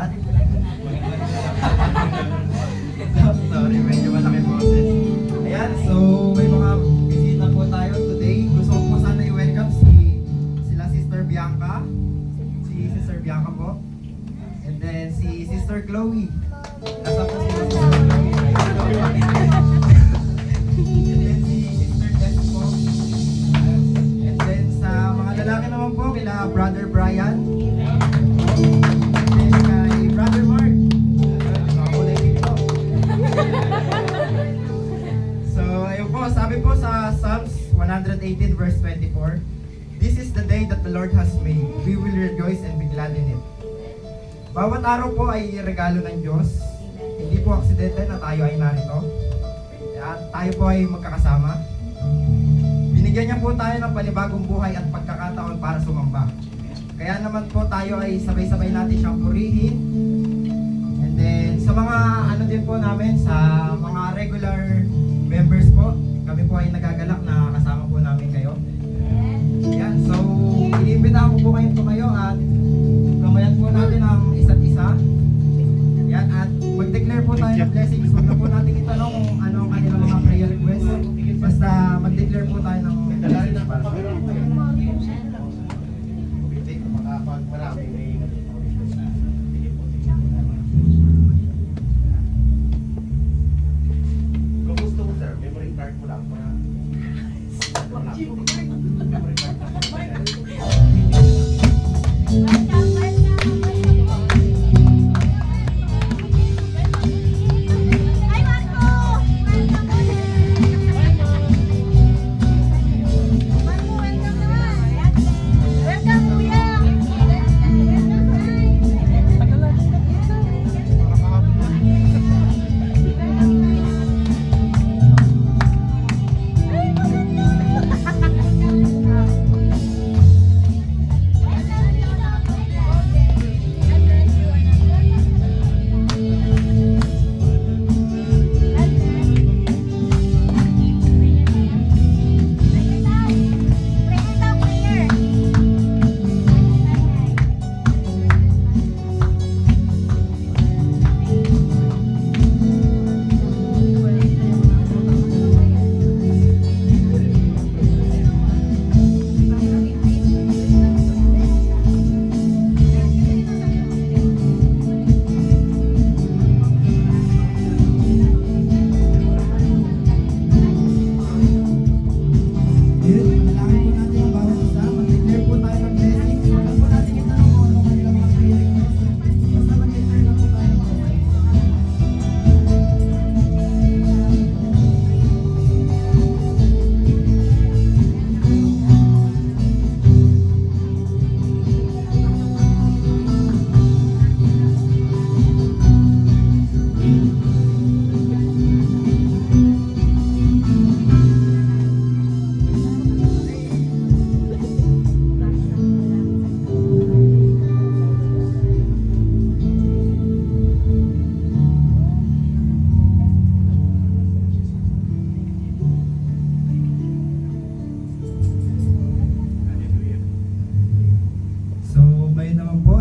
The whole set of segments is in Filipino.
lahat. Sorry, medyo malaki boses. Ayan, so may mga bisita po tayo today. Gusto ko po sana i-welcome sila Sister Bianca. Si Sister Bianca po. And then si Sister Chloe. Nasa po si Sister Chloe. And then si Sister Tess po. And then sa mga lalaki naman po, kila Brother Brian. And then kay Brother Mark. Nakakulay dito. So, ayun po, sabi po sa Psalms 118 verse 24, "This is the day that the Lord has made. We will rejoice and be glad in it." Bawat araw po ay regalo ng Diyos. Hindi po aksidente na tayo ay narito. At tayo po ay magkakasama. Binigyan niya po tayo ng panibagong buhay at pagkakataon para sumamba. Kaya naman po tayo ay sabay-sabay natin siyang purihin. And then sa mga ano din po namin, sa mga regular members po, kami po ay nagagalak na kasama po namin kayo. Yan, so iniimbitahan ko po kayong tumayo at kamayan po natin ang isa't isa. Yan, at mag-declare po tayo ng blessings. Huwag na po natin itanong kung ano ang kanilang mga prayer request. Basta mag-declare po tayo ng blessings para sa Kung gusto mo, sir, memory card mo lang. Memory card.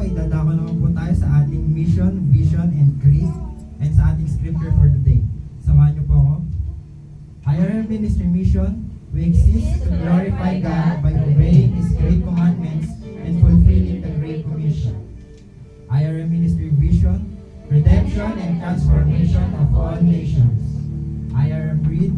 Dadako naman po tayo sa ating mission, vision, and creed, and sa ating scripture for the day. Samahan niyo po ako. IRM Ministry Mission, we exist to glorify God by obeying His great commandments and fulfilling the Great Commission. IRM Ministry Vision, redemption and transformation of all nations. IRM Creed,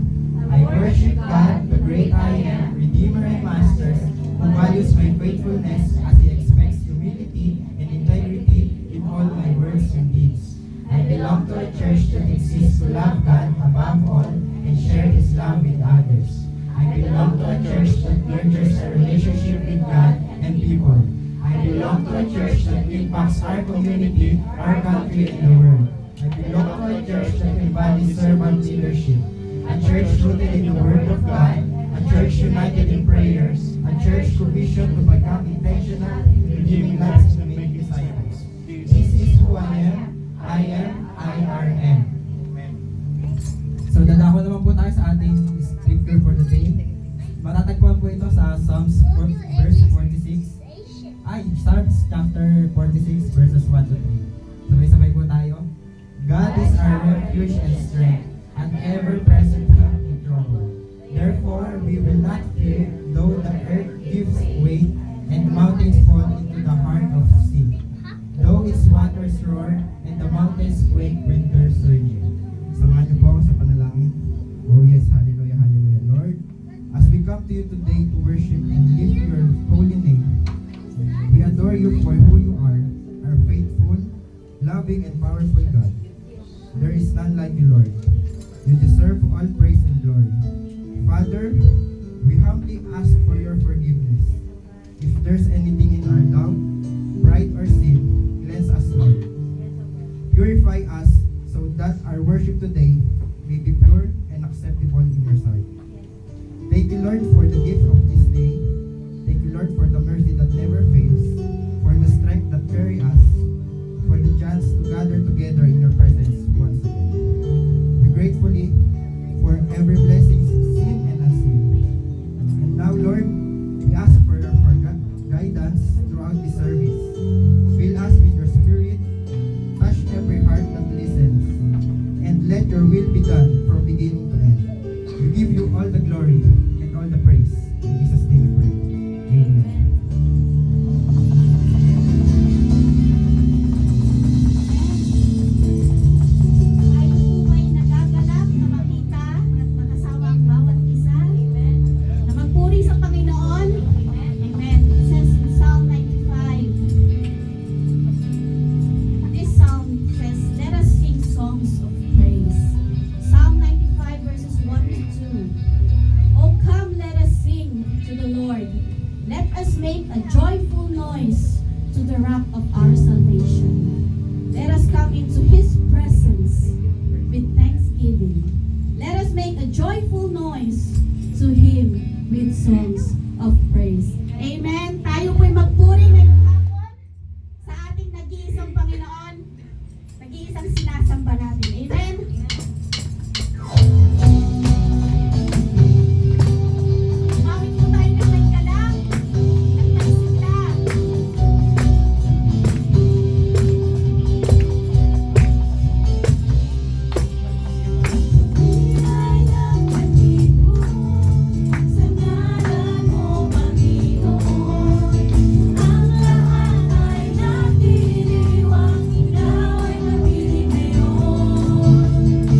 I worship God, the great I am, Redeemer and Master, who values my faithfulness as He expects humility and integrity in all my words and deeds. I belong to a church that exists to love God above all and share His love with others. I belong to a church that nurtures a relationship with God and people. I belong to a church that impacts our community, our country, and the world. I belong to a church that embodies servant leadership. A church rooted in the Word of God, a church united in prayers, a church commissioned to become intentional in giving lives to make disciples. This is who I am IRM. So dadako naman po tayo sa ating scripture for the day. Matatagpuan po ito sa Psalms verse 46. Psalms chapter 46 verses 1 to 3. refuge and strength, an ever-present help in trouble. Therefore, we will not fear, though the earth gives way and mountains fall into the heart of sea. Though its waters roar and the mountains quake when they're surging. Samahan niyo po ako sa panalangin. Oh yes, hallelujah, hallelujah. Lord, as we come to you today to worship and lift your holy name, we adore you for who you are, our faithful, loving, and powerful God. There is none like you, Lord. You deserve all praise and glory. Father, we humbly ask for your forgiveness. If there's anything in our doubt, pride, or sin, cleanse us, Lord. Purify us so that our worship today may be pure and acceptable in your sight. Thank you, Lord, for the gift of this day. Thank you, Lord, for the mercy that never fails, for the strength that carry us, for the chance to gather together in your presence once again. We gratefully for every blessing, seen and unseen. And now, Lord, we ask for your guidance throughout this service. Fill us with your spirit, touch every heart that listens, and let your will be done from beginning to end. We give you all the glory and all the praise. In Jesus' name we pray. Amen. Tayo po ay nagagalak na makita at makasama ang bawat isa na magpuri sa Panginoon. Amen. It says in Psalm 95. This psalm says, let us sing songs of praise. Psalm 95 verses 1 to 2. Oh come, let us sing to the Lord. Let us make a joyful noise to the rock of our salvation. Let us come into his presence with thanksgiving. Let us make a joyful noise to him with songs of praise. Amen. Tayo po'y magpuri ngayong hapon sa ating nag-iisang Panginoon. Nag-iisang sinasamba natin. Amen. Umawit po tayo ng may galang at may sigla. Ay ng pag-ibig sa ngalan mo, Panginoon. Ang lahat ay nagdiriwang, ikaw ay napiling ngayon.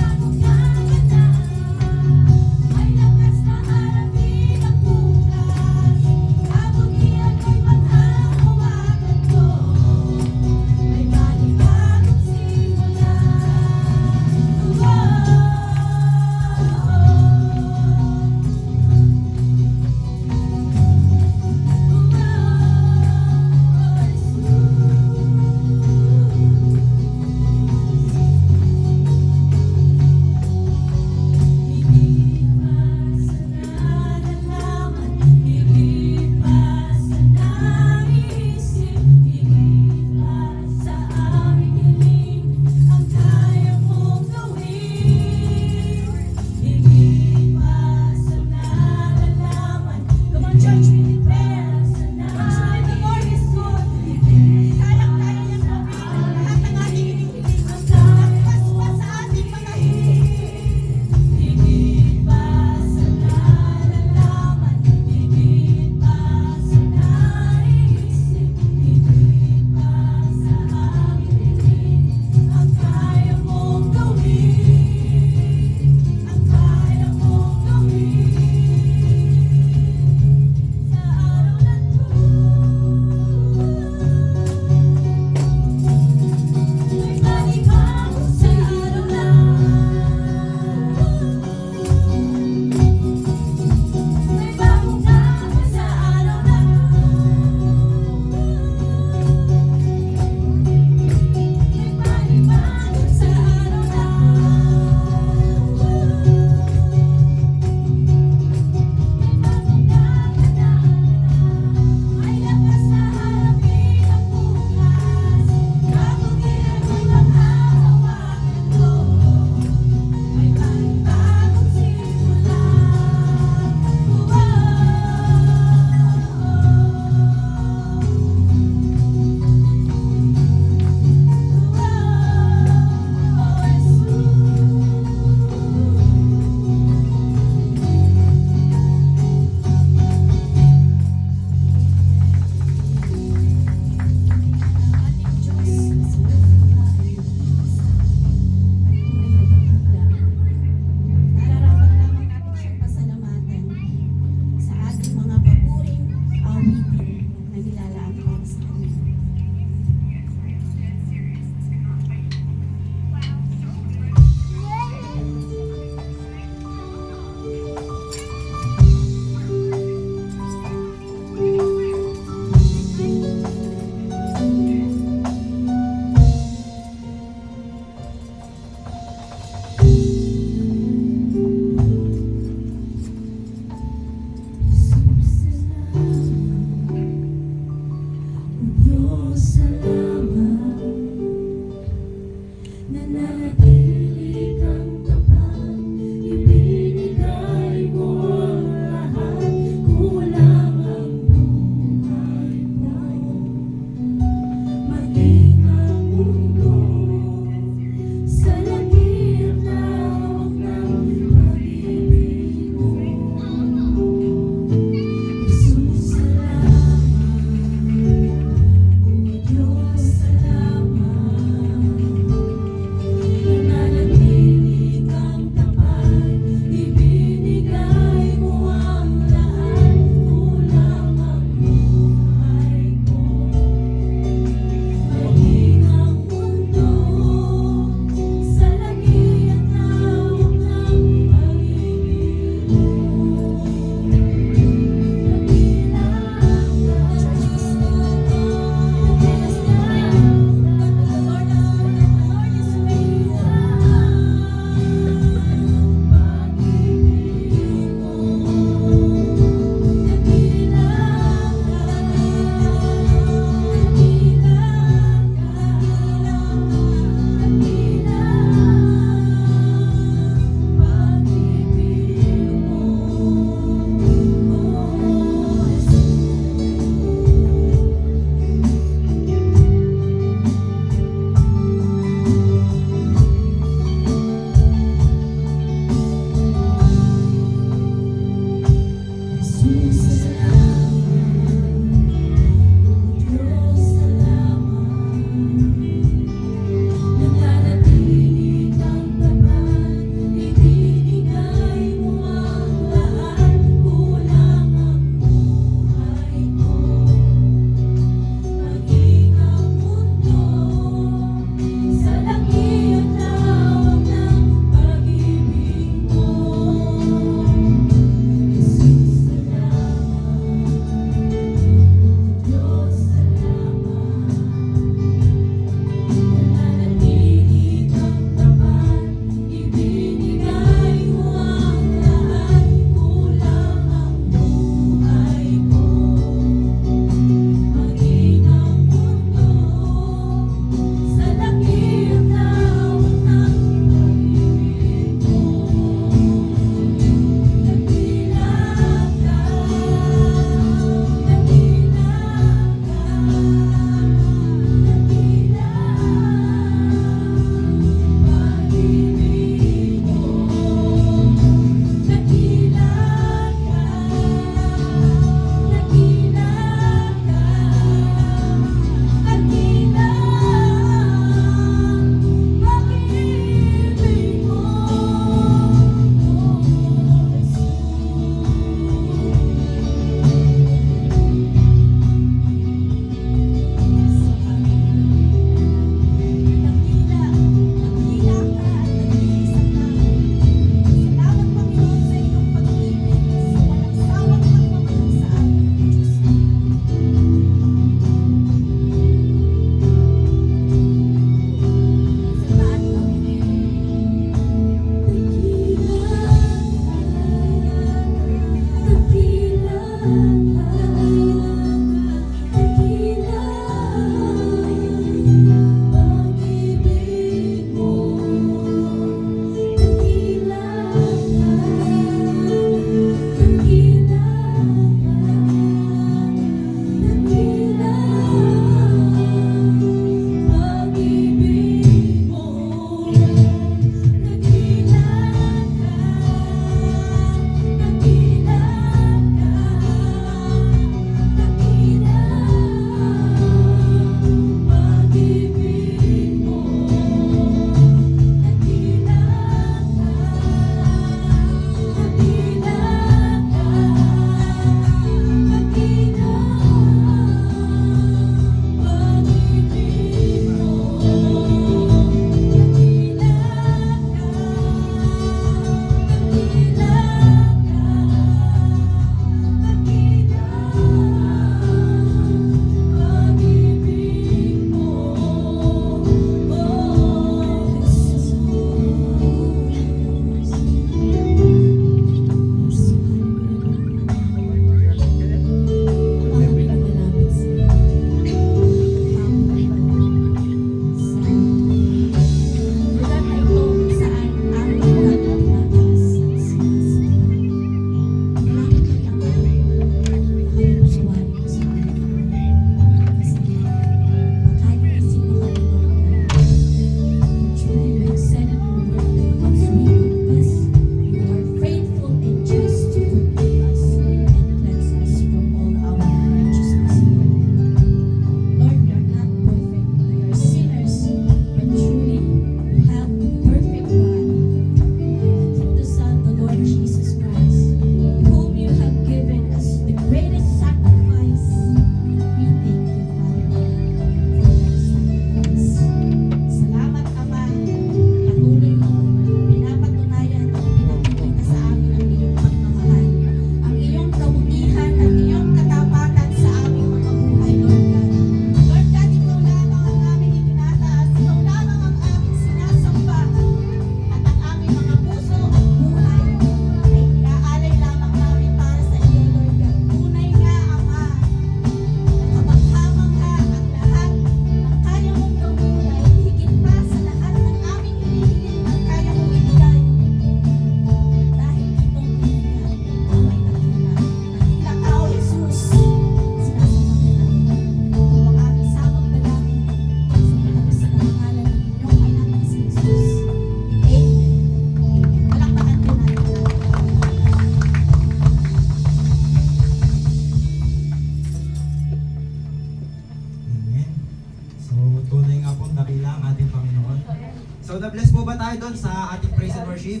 tayo doon sa ating praise and worship.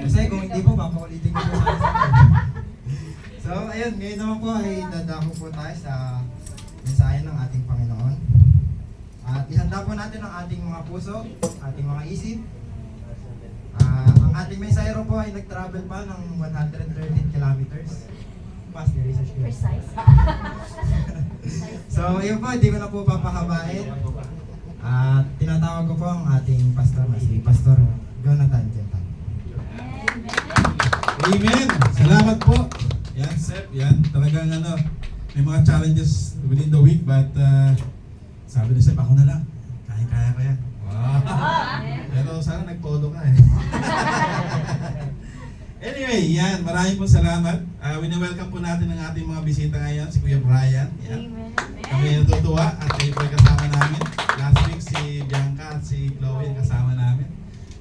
Kasi kung hindi po, papaulitin ko po sa So, ayun, ngayon naman po ay dadako po tayo sa mensahe ng ating Panginoon. At ihanda po natin ang ating mga puso, ating mga isip. Ang ating mensahero po ay nag-travel pa ng 113 kilometers. Pass the research ko. Precise. So, ayun po, hindi ko na po papahabain. At tinatawag ko po ang ating pastor, si Pastor Jonathan Gentan. Amen! Salamat po! Yan, Sep, yan. Talagang may mga challenges within the week, but sabi ni Sep, ako na lang. Kaya ko yan. Wow! Pero sana nag-polo ka eh. Anyway, yan. Maraming po salamat. Wini-welcome po natin ang ating mga bisita ngayon, si Kuya Brian. Yan. Kami natutuwa at kayo po ay kasama namin. Last week si Bianca at si Chloe ang kasama namin.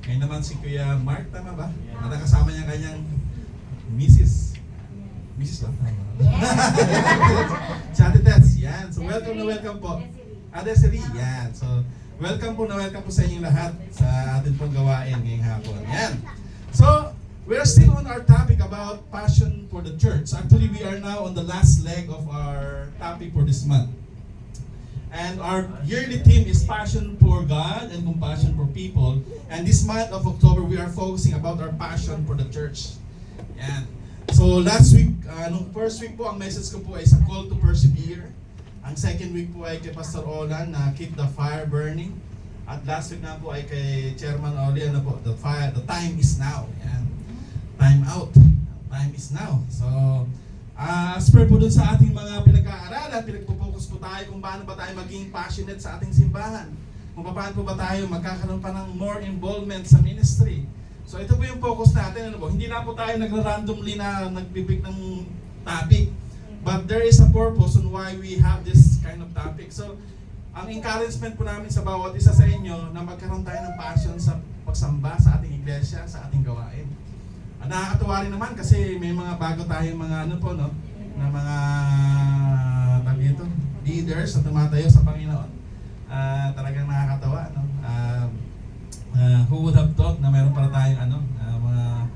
Ngayon naman si Kuya Mark, tama ba? At ang kasama niya kanyang Mrs. lang. Si Ate Tess, yan. So welcome po. Ate Siri, yan. So welcome po sa inyong lahat sa ating pong gawain ngayong hapon. Yan. So, we're still on our topic about passion for the church. Actually, we are now on the last leg of our topic for this month. And our yearly theme is passion for God and compassion for people. And this month of October, we are focusing about our passion for the church. Yan. So last week, nung first week po, ang message ko po ay sa call to persevere. Ang second week po ay kay Pastor Olan na keep the fire burning. At last week na po ay kay Chairman Oli, the time is now. Yan. Time out. Time is now. So, as per po dun sa ating mga pinag-aaralan, pinagpo-focus po tayo kung paano ba tayo maging passionate sa ating simbahan. Kung paano po ba tayo magkakaroon pa ng more involvement sa ministry. So ito po yung focus natin. Hindi na po tayo nagra-randomly na nagbibig ng topic. But there is a purpose on why we have this kind of topic. So, ang encouragement po namin sa bawat isa sa inyo na magkaroon tayo ng passion sa pagsamba sa ating iglesia, sa ating gawain. Nakakatuwa rin naman kasi may mga bago tayong mga na mga leaders na tumatayo sa Panginoon. Talagang nakakatawa, who would have thought na meron para tayong mga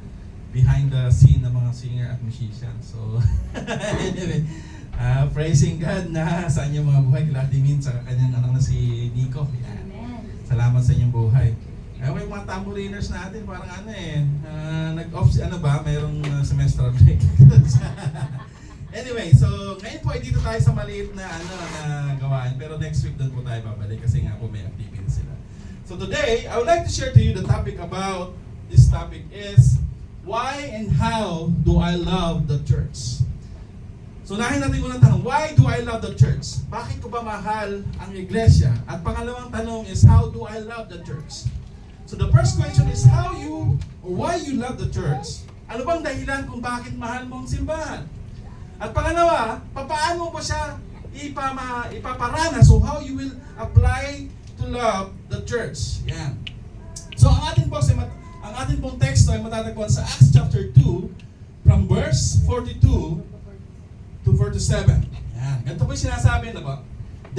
behind the scene na mga singer at musicians. So anyway, praising God na sa inyong mga buhay, kila Dimin sa kanyang anak na si Nico. Yan. Salamat sa inyong buhay. May mga tamboriners natin, parang nag-off mayroong semestral break. Anyway, so ngayon po ay dito tayo sa maliit na na gawain, pero next week doon po tayo babalik kasi nga po may activities sila. So today, I would like to share to you the topic about this topic is why and how do I love the church? So nahin natin unang tanong, why do I love the church? Bakit ko ba mahal ang iglesia? At pangalawang tanong is how do I love the church? So the first question is how you or why you love the church? Ano bang dahilan kung bakit mahal mo ang simbahan? At pangalawa, paano mo ba siya ipaparanas? So how you will apply to love the church. Yan. So ang ating pong teksto ay matatagpuan sa Acts chapter 2 from verse 42 to 47. Yan. Ganito po yung sinasabi na ba?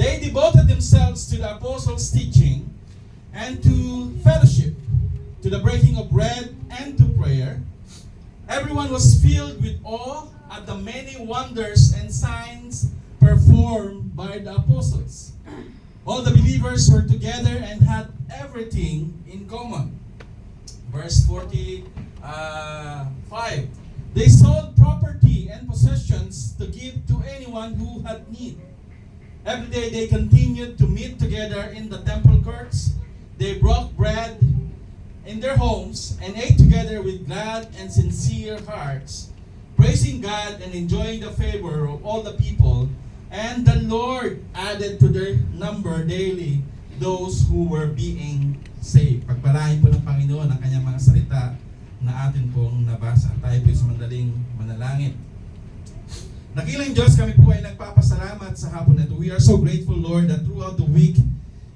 They devoted themselves to the apostles' teaching and to fellowship, to the breaking of bread and to prayer. Everyone was filled with awe at the many wonders and signs performed by the apostles. All the believers were together and had everything in common. Verse 45. They sold property and possessions to give to anyone who had need. Every day they continued to meet together in the temple courts. They broke bread in their homes and ate together with glad and sincere hearts, praising God and enjoying the favor of all the people. And the Lord added to their number daily those who were being saved. Pagpalain po ng Panginoon ang kanyang mga salita na atin pong nabasa. Tayo po sa mandaling manalangin. Nakilang Diyos, kami po ay nagpapasalamat sa hapon na ito. We are so grateful, Lord, that throughout the week,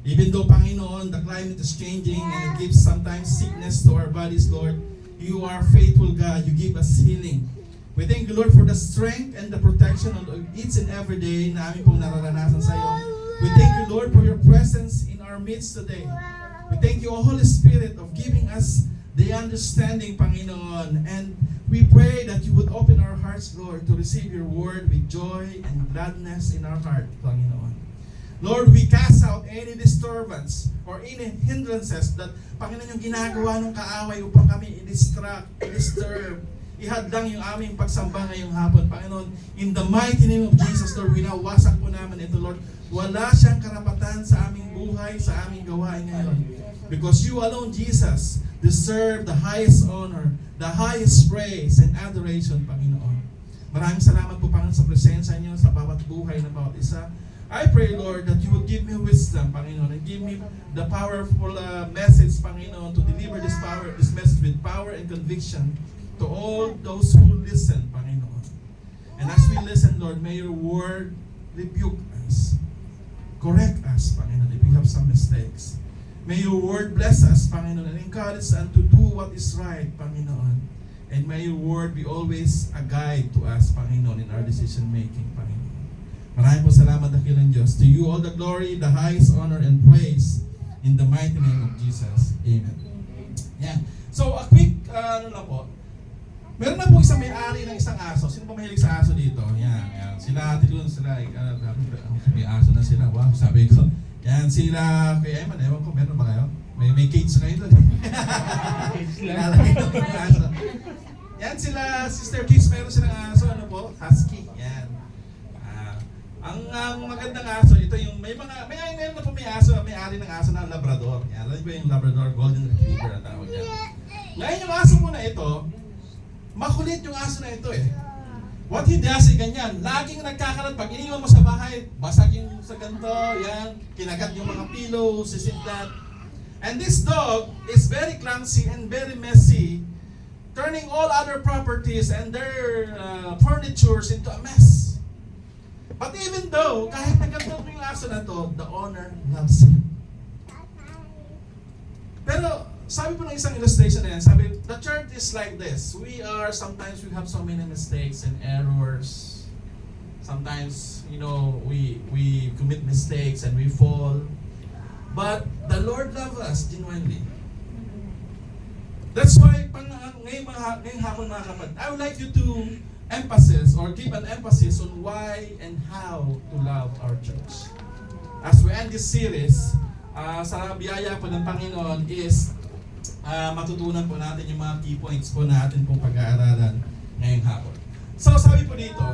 even though, Panginoon, the climate is changing and it gives sometimes sickness to our bodies, Lord, you are faithful, God. You give us healing. We thank you, Lord, for the strength and the protection of each and every day na aming pong nararanasan sa iyo. We thank you, Lord, for your presence in our midst today. We thank you, O Holy Spirit, of giving us the understanding, Panginoon. And we pray that you would open our hearts, Lord, to receive your word with joy and gladness in our heart, Panginoon. Lord, we cast out any disturbance or any hindrances that, Panginoon, yung ginagawa ng kaaway upang kami i-distract, i-disturb, ihadlang yung aming pagsamba ngayong hapon. Panginoon, in the mighty name of Jesus, Lord, winawasak po namin ito, Lord. Wala siyang karapatan sa aming buhay, sa aming gawain ngayon. Because you alone, Jesus, deserve the highest honor, the highest praise and adoration, Panginoon. Maraming salamat po, Panginoon, sa presensya niyo sa bawat buhay na bawat isa. I pray, Lord, that you would give me wisdom, Panginoon, and give me the powerful message, Panginoon, to deliver this message with power and conviction to all those who listen, Panginoon. And as we listen, Lord, may your word rebuke us, correct us, Panginoon, if we have some mistakes. May your word bless us, Panginoon, and encourage us to do what is right, Panginoon. And may your word be always a guide to us, Panginoon, in our decision making, Panginoon. Maraming po salamat, dakilang Diyos. To you all the glory, the highest honor, and praise in the mighty name of Jesus. Amen. Yeah. So, a quick, ano lang po. Meron na po isang may-ari ng isang aso. Sino ba mahilig sa aso dito? Yan. Sila, Ate Lun, sila, may aso na sila. Wow, sabi ko. Yan, sila, kay Eman, ewan ko, meron ba kayo? May cage na kayo doon. Yan sila, Sister Kids, meron silang aso, ano po? Husky. Yan. Ang magandang aso, ito yung meron na po may aso, may-ari ng aso na Labrador. Yan, alam ko yung Labrador, Golden Retriever ang tawag yan. Ngayon yung aso mo na ito, makulit yung aso na ito eh. What he does, ganyan, laging nagkakalat, pag iniwan mo sa bahay, basag yung sa ganito, yan, kinagat yung mga pillows, sisintat. And this dog is very clumsy and very messy, turning all other properties and their furnitures into a mess. But even though, kahit nagandang yung aso na to, the owner loves him. Pero, sabi po ng isang illustration na yan, sabi, the church is like this. Sometimes we have so many mistakes and errors. Sometimes, we commit mistakes and we fall. But the Lord loves us genuinely. That's why, ngayong hapon mga kapatid, I would like you to give an emphasis on why and how to love our church. As we end this series, sa biyaya po ng Panginoon is matutunan po natin yung mga key points po natin pong pag-aaralan ngayong hapon. So sabi po dito,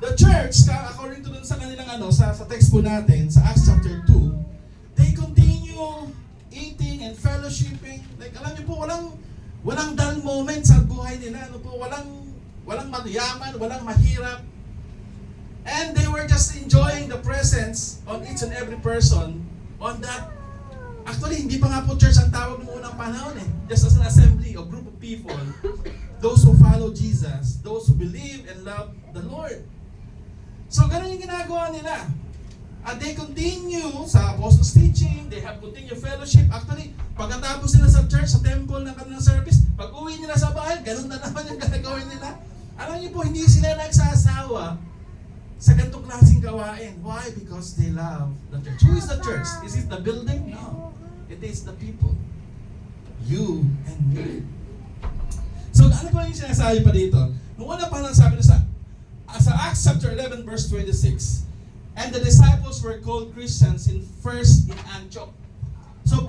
the church, according to dun sa kanilang sa text po natin, sa Acts chapter 2, they continue eating and fellowshipping. Like alam niyo po, walang dull moment sa buhay nila. Walang mayaman, walang mahirap. And they were just enjoying the presence on each and every person on that. Actually, hindi pa nga po church ang tawag ng unang panahon eh. Just as an assembly or group of people, those who follow Jesus, those who believe and love the Lord. So, ganun yung ginagawa nila. And they continue sa apostles' teaching, they have continued fellowship. Actually, pagkatapos nila sa church, sa temple ng kanilang service, pag uwi nila sa bahay, ganun na naman yung gagawin nila. Alam niyo po, hindi sila nagsasawa sa ganitong klaseng gawain. Why? Because they love the church. Who is the church? Is it the building? No. It is the people. You and me. So, ano pa yung sinasabi pa dito? Nung una pa lang sabi na sa Acts chapter 11 verse 26, and the disciples were called Christians first in Antioch. So,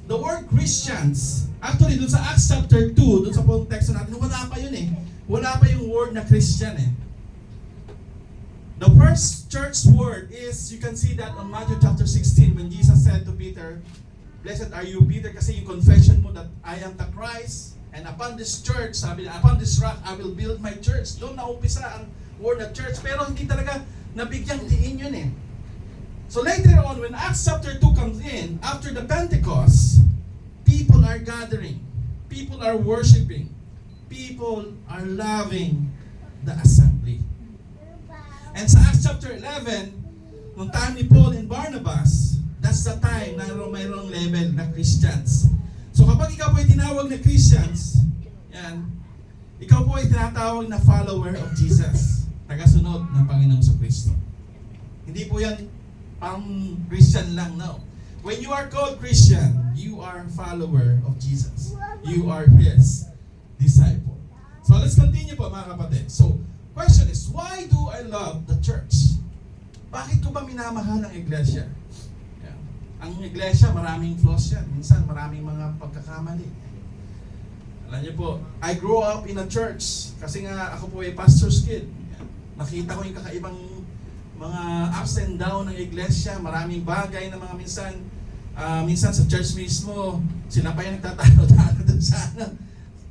the word Christians, actually, dun sa Acts chapter 2, dun sa pong text natin, wala pa yun eh. Wala pa yung word na Christian eh. The first church word is, you can see that on Matthew chapter 16, when Jesus said to Peter, "Blessed are you, Peter," kasi yung confession mo that I am the Christ, and upon this church, sabi niya, upon this rock, I will build my church. Doon naumpisa ang word na church, pero hindi talaga nabigyang diin yun eh. So later on, when Acts chapter 2 comes in, after the Pentecost, people are gathering, people are worshiping, people are loving the assembly. And sa Acts chapter 11, nung time ni Paul and Barnabas, that's the time na mayroong level na Christians. So kapag ikaw po ay tinawag na Christians, yan, ikaw po ay tinatawag na follower of Jesus, tagasunod ng Panginoong Kristo. Hindi po yan pang Christian lang, no. When you are called Christian, you are a follower of Jesus. You are His disciple. So let's continue po mga kapatid. So, question is, why do I love the church? Bakit ko ba minamahal ang iglesia? Yeah. Ang iglesia, maraming flaws yan. Minsan, maraming mga pagkakamali. Alam niyo po, I grew up in a church kasi nga ako po ay pastor's kid. Nakita ko yung kakaibang mga ups and down ng iglesia, maraming bagay na mga minsan sa church mismo, sila pa yung nagtatalo-talo dun sa ano.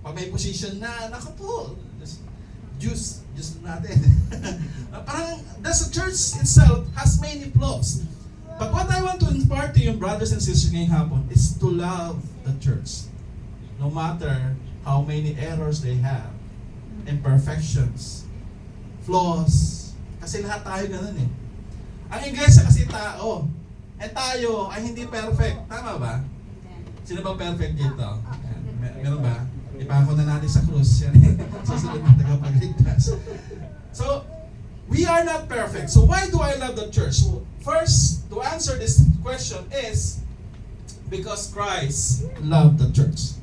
Pag may position na, naku po, juice natin. Parang, the church itself has many flaws. But what I want to impart to you, brothers and sisters ngayong hapon, is to love the church. No matter how many errors they have, imperfections, flaws. Kasi lahat tayo ganun eh. Ang iglesia kasi tao. Eh tayo ay hindi perfect. Tama ba? Sino ba perfect dito? Meron ba? Ipako na natin sa krus. Yan eh. Susunod na tagapagligtas. So, we are not perfect. So why do I love the church? First, to answer this question is because Christ loved the church.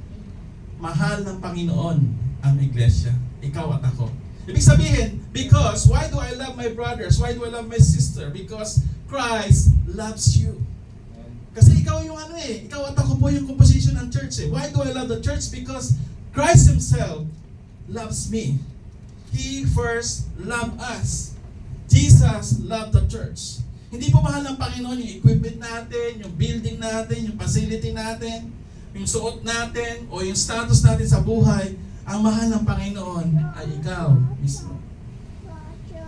Mahal ng Panginoon ang iglesia. Ikaw at ako. Ibig sabihin, because, why do I love my brothers? Why do I love my sister? Because Christ loves you. Kasi ikaw yung ano eh, ikaw at ako po yung composition ng church eh. Why do I love the church? Because Christ Himself loves me. He first loved us. Jesus loved the church. Hindi po mahal ng Panginoon yung equipment natin, yung building natin, yung facility natin, yung suot natin, o yung status natin sa buhay. Ang mahal ng Panginoon ay ikaw mismo.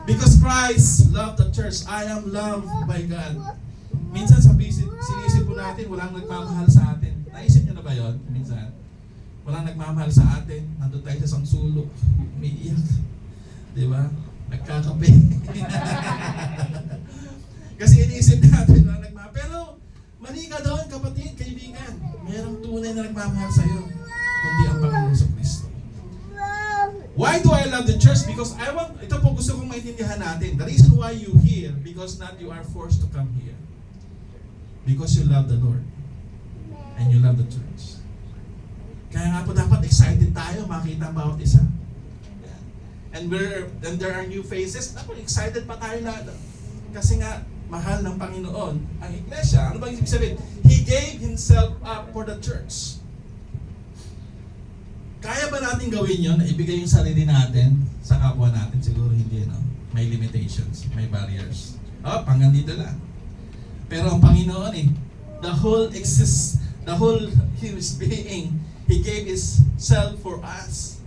Because Christ loved the church, I am loved by God. Minsan sinisip po natin, walang nagmamahal sa atin. Naisip niyo na ba yun? Minsan, walang nagmamahal sa atin. Nandun tayo sa isang sulok, umiiyak. Di ba? Nagkakape. Kasi iniisip natin, walang nagmamahal. Pero, mali ka doon, kapatid, kaibigan. Mayroong tunay na nagmamahal sa'yo, kundi ang Panginoon sa Kristo. Why do I love the church? Because ito po gusto kong maintindihan natin. The reason why you here, because not you are forced to come here. Because you love the Lord. And you love the church. Kaya nga po dapat excited tayo makita ang bawat isa. And there are new faces, dapat excited pa tayo lahat. Kasi nga, mahal ng Panginoon ang iglesia. Ano ba ibig sabihin? He gave Himself up for the church. Kaya ba natin gawin yun, na ibigay yung sarili natin sa kapwa natin? Siguro hindi, no? May limitations, may barriers. Hanggang dito lang. Pero ang Panginoon the whole His being, He gave Himself for us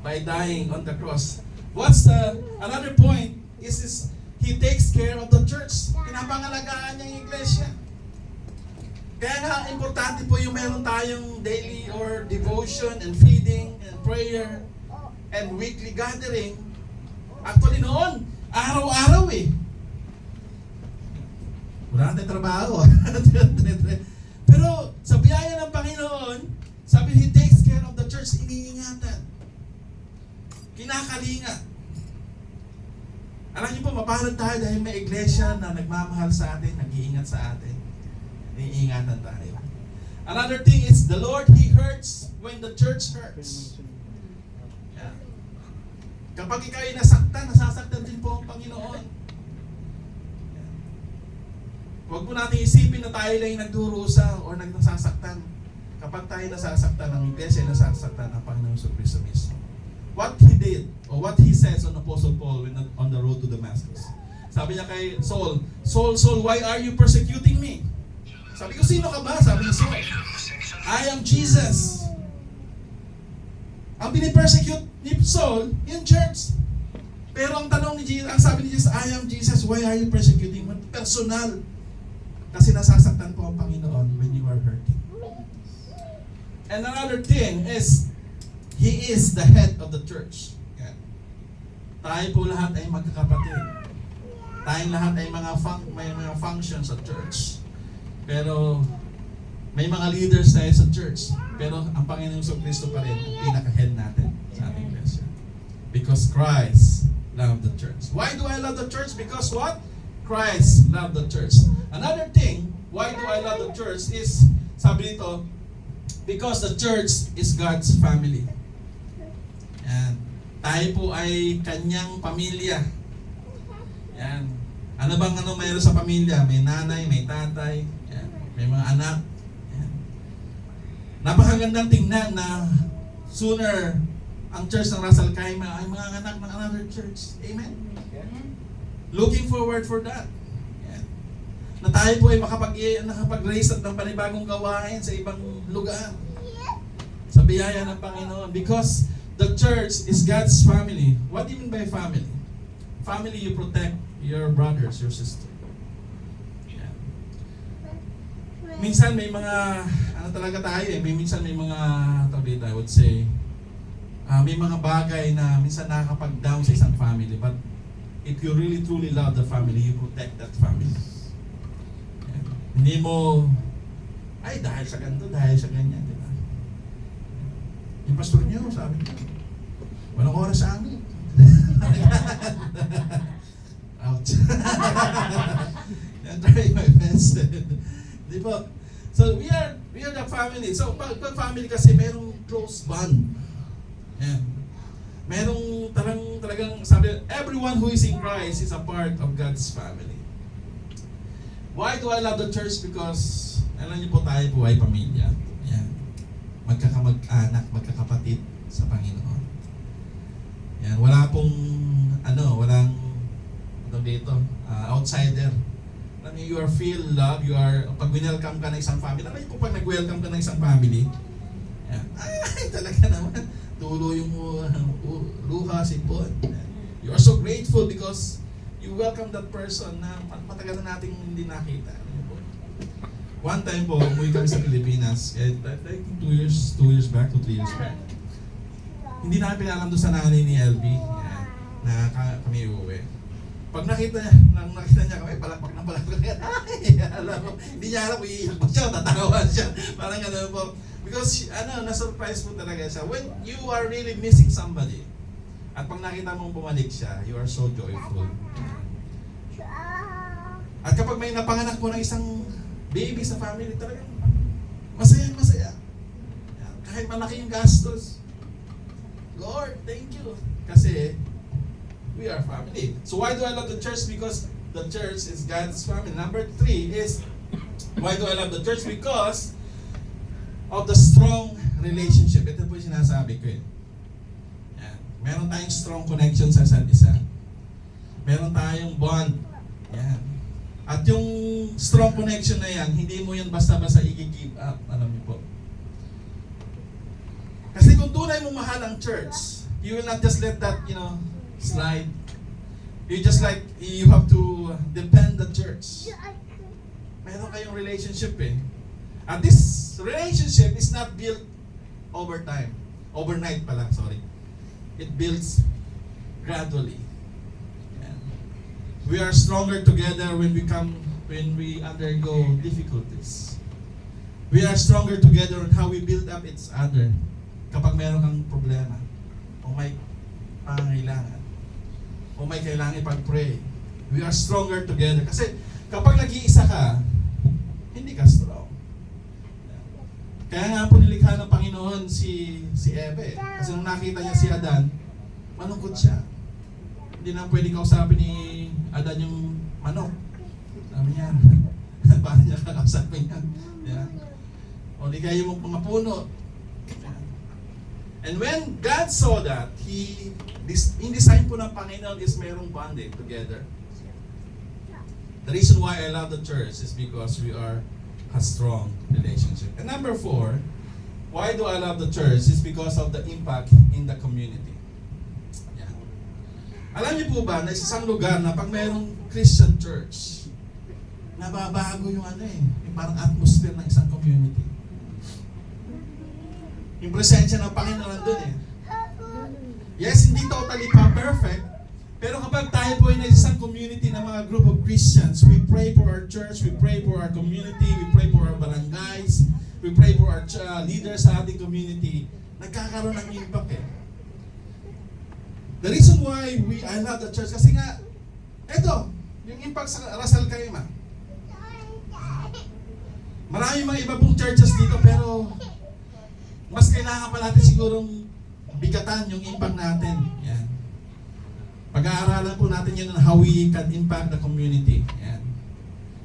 by dying on the cross. Another point is He takes care of the church. Pinapangalagaan niya yung iglesia. Kaya nga, importante po yung meron tayong daily or devotion and feeding and prayer and weekly gathering. Actually noon, araw-araw eh. Wala natin trabaho. Pero sa biyaya ng Panginoon, sabi He takes care of the church, iniingatan. Kinakalinga. Alam niyo po, mapalad tayo dahil may iglesia na nagmamahal sa atin, nag-iingat sa atin. Iniingatan tayo. Another thing is, the Lord, He hurts when the church hurts. Yeah. Kapag ikaw ay nasasaktan din po ang Panginoon. Yeah. Huwag po natin isipin na tayo lang yung nagdurusa o nasasaktan. Kapag tayo nasasaktan ng iglesia, nasasaktan ng Panginoon sa Kristo mismo. What He did, or what He says on Apostle Paul when on the road to Damascus. Sabi niya kay Saul, Saul, why are you persecuting me? Sabi ko, sino ka ba? Sabi ni Saul, I am Jesus. Ang pinipersecute ni Saul, yung church. Pero ang tanong ni Jesus, ang sabi ni Jesus, I am Jesus, why are you persecuting me? Personal. Kasi nasasaktan po ang Panginoon when you are hurting. And another thing is, He is the head of the church. Yan. Tayo po lahat ay magkakapatid. Tayong lahat ay may mga functions sa church. Pero may mga leaders tayo sa church. Pero ang Panginoong Kristo pa rin ang pinaka-head natin sa ating iglesia. Because Christ loved the church. Why do I love the church? Because what? Christ loved the church. Another thing, why do I love the church is, sabi dito, because the church is God's family. Yan. Tayo po ay kanyang pamilya. Yan. Ano bang mayroon sa pamilya? May nanay, may tatay, yan. May mga anak. Yan. Napakagandang tingnan na sooner ang church ng Ras Al Khaimah ay mga anak ng another church. Amen? Looking forward for that. Yan. Na tayo po ay nakapag-raise at ng panibagong gawain sa ibang lugar. Sa biyaya ng Panginoon. Because the church is God's family. What do you mean by family? Family, you protect your brothers, your sister. Yan. Minsan may mga, talaga tayo minsan may mga, I would say, may mga bagay na minsan nakakapag-down sa isang family. But if you really truly love the family, you protect that family. Yan. Hindi mo, ay dahil sa ganito, dahil sa ganyan, di ba? Yung pastor niyo, sabi niya, walang oras sa amin. Ouch. I'm trying my best. Di ba? So we are the family. So pag family kasi merong close bond. Yan. Merong talagang sabi, everyone who is in Christ is a part of God's family. Why do I love the church? Because alam niyo po, tayo po ay pamilya. Yan. Magkakamag-anak, magkakapatid sa Panginoon. Yan, walang dito, outsider. Alam niyo, you are feel love, pag welcome ka ng isang family, alam niyo po pag nag-welcome ka ng isang family, yan, ay talaga naman, tulo yung luha, sipon. You are so grateful because you welcome that person na matagal na nating hindi nakita. One time po, umuwi kami sa Pilipinas, I think 2 years back to 3 years back. Hindi namin pinalam doon sa nanay ni LB na kami uuwi. Pag nakita niya kami, palakpak na palakpak niya. Ay, alam mo, hindi niya alam kung iiyak ba siya, tatawa siya. Parang gano'n po. Because, na-surprise po talaga siya. When you are really missing somebody, at pag nakita mong bumalik siya, you are so joyful. At kapag may napanganak mo ng isang baby sa family, talagang masaya. Kahit malaki yung gastos. Lord, thank you. Kasi, we are family. So why do I love the church? Because the church is God's family. Number 3 is, why do I love the church? Because of the strong relationship. Ito po yung sinasabi ko eh. Yan. Meron tayong strong connection sa isa't isa. Meron tayong bond. Yan. At yung strong connection na yan, hindi mo yan basta-basta i-give up. Alam niyo po. Kasi kung tunay mong mahal ang church, you will not just let that, slide. You have to depend the church. Meron kayong relationship eh. And this relationship is not built overnight pala, sorry. It builds gradually. Yan. We are stronger together when we undergo difficulties. We are stronger together on how we build up each other. Kapag meron kang problema, o may pangangailangan, o may kailangan ipag-pray, we are stronger together. Kasi kapag nag-iisa ka, hindi ka strong. Kaya nga po nilikha ng Panginoon si Eve. Kasi nung nakita niya si Adan, malungkot siya. Hindi na pwede kausapin ni Adan yung manok. Sabi niya, paano niya kakausapin niya? Yeah. O di kayo mong mga puno. And when God saw that, in design po ng Panginoon is mayroong bonding together. The reason why I love the church is because we are a strong relationship. And number 4, why do I love the church? Is because of the impact in the community. Yeah. Alam niyo po ba na isang lugar na pag mayroong Christian church, nababago yung yung parang atmosphere ng isang community. Yung presensya ng Panginoon nandun eh. Yes, hindi totally perfect, pero kapag tayo po ay na isang community ng mga group of Christians, we pray for our church, we pray for our community, we pray for our barangays, we pray for our leaders sa ating community, nagkakaroon ng impact eh. The reason why I love the church, kasi nga, eto, yung impact sa Ras Al Khaimah. Marami mga iba pong churches dito, pero mas kailangan pa natin sigurong bigatan yung impact natin. Yan. Pag-aaralan po natin yun on how we can impact the community. Yan.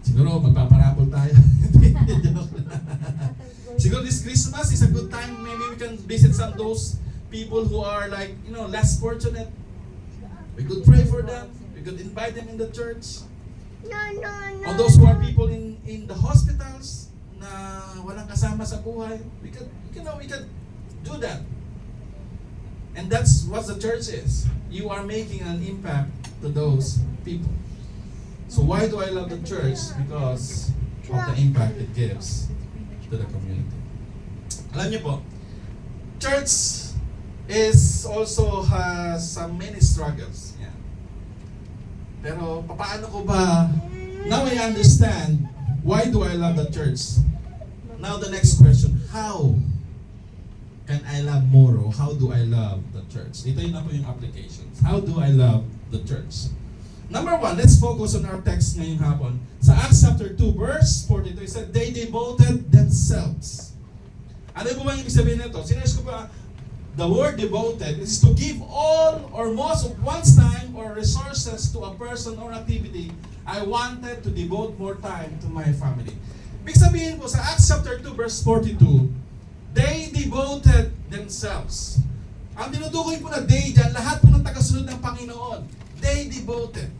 Siguro magpaparabol tayo. Siguro this Christmas is a good time. Maybe we can visit some of those people who are like, less fortunate. We could pray for them. We could invite them in the church. Or those who are people in the hospitals na walang kasama sa buhay. We could do that. And that's what the church is. You are making an impact to those people. So why do I love the church? Because of the impact it gives to the community. Alam niyo po, church is also has some many struggles. Yeah. Pero paano ko ba, now I understand why do I love the church? Now the next question, how can I love more? Or how do I love the church? Ito yun na po yung applications. How do I love the church? Number 1, let's focus on our text ngayong hapon. Sa Acts chapter 2, verse 42, it said, they devoted themselves. Ano po ba yung ibig sabihin nito? Sinerge ko ba, the word devoted is to give all or most of one's time or resources to a person or activity. I wanted to devote more time to my family. Ibig sabihin po, sa Acts chapter 2, verse 42, they devoted themselves. Ang tinutukoy po na they dyan, lahat po ng tagasunod ng Panginoon. They devoted.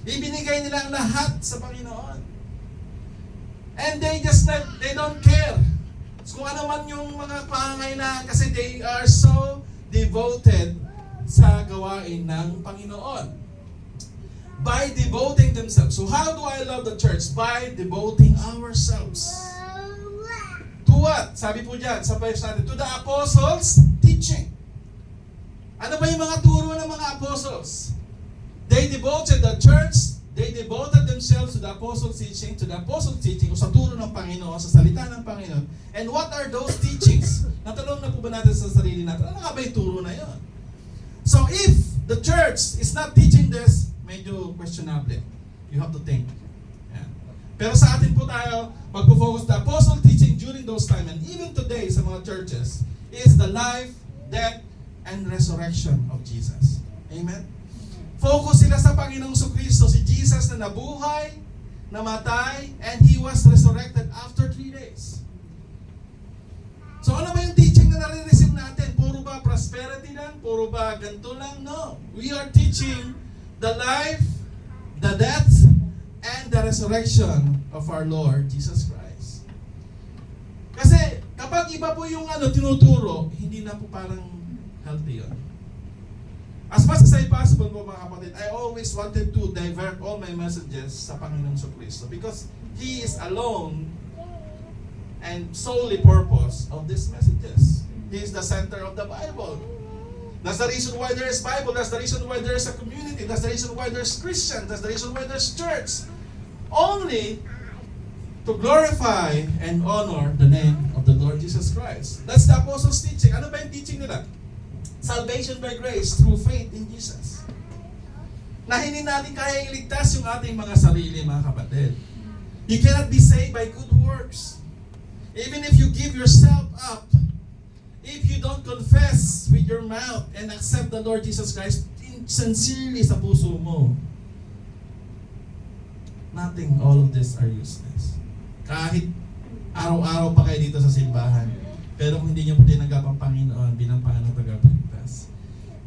Ibinigay nila ang lahat sa Panginoon. And they don't care. So kung ano man yung mga pangangailangan, kasi they are so devoted sa gawain ng Panginoon. By devoting themselves. So how do I love the church? By devoting ourselves. To what? Sabi po dyan, sa verse natin, to the apostles' teaching. Ano ba yung mga turo ng mga apostles? They devoted the church, they devoted themselves to the apostles' teaching, o sa turo ng Panginoon, sa salita ng Panginoon. And what are those teachings? Natanong na po ba natin sa sarili natin, ano nga ba yung turo na yun? So if the church is not teaching this, medyo questionable. You have to think. Yeah. Pero sa atin po tayo, magpo-focus the apostle teaching during those time and even today sa mga churches is the life, death, and resurrection of Jesus. Amen? Focus sila sa Panginoong Kristo, si Jesus na nabuhay, namatay, and He was resurrected after 3 days. So ano ba yung teaching na nare-receive natin? Puro ba prosperity lang? Puro ba ganito lang? No. We are teaching the life, the death, and the resurrection of our Lord Jesus Christ. Kasi kapag iba po yung tinuturo, hindi na po parang healthy yun. As much as I possible po mga kapatid, I always wanted to divert all my messages sa Panginoong Kristo because He is alone and solely purpose of these messages. He is the center of the Bible. That's the reason why there is Bible. That's the reason why there is a community. That's the reason why there's Christians. That's the reason why there's church. Only to glorify and honor the name of the Lord Jesus Christ. That's the apostles' teaching. Ano ba yung teaching nila? Salvation by grace through faith in Jesus. Na hindi natin kaya iligtas yung ating mga sarili, mga kapatid. You cannot be saved by good works. Even if you give yourself up, if you don't confess with your mouth and accept the Lord Jesus Christ sincerely sa puso mo, nothing, all of this are useless. Kahit araw-araw pa kayo dito sa simbahan, pero kung hindi niyo po tinanggap ang Panginoon bilang Panginoon tagapagligtas.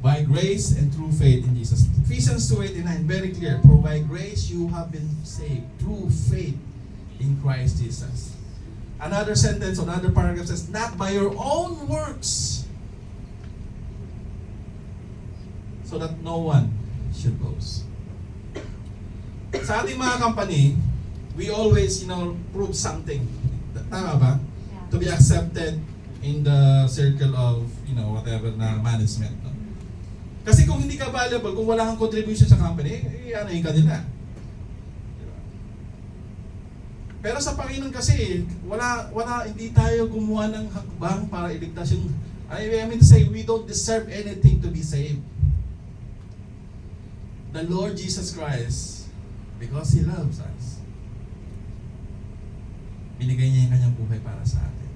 By grace and through faith in Jesus. Ephesians 2:89, very clear. For by grace you have been saved through faith in Christ Jesus. Another sentence, another paragraph says, not by your own works, so that no one should boast. Sa ating mga company, we always, prove something. Tama ba? To be accepted in the circle of, whatever na management. No? Kasi kung hindi ka valuable, kung wala kang contribution sa company, ano ka nila. Pero sa Panginoon kasi, hindi tayo gumawa ng hakbang para iligtas yung, I mean to say, we don't deserve anything to be saved. The Lord Jesus Christ, because He loves us, Binigay niya yung kanyang buhay para sa atin.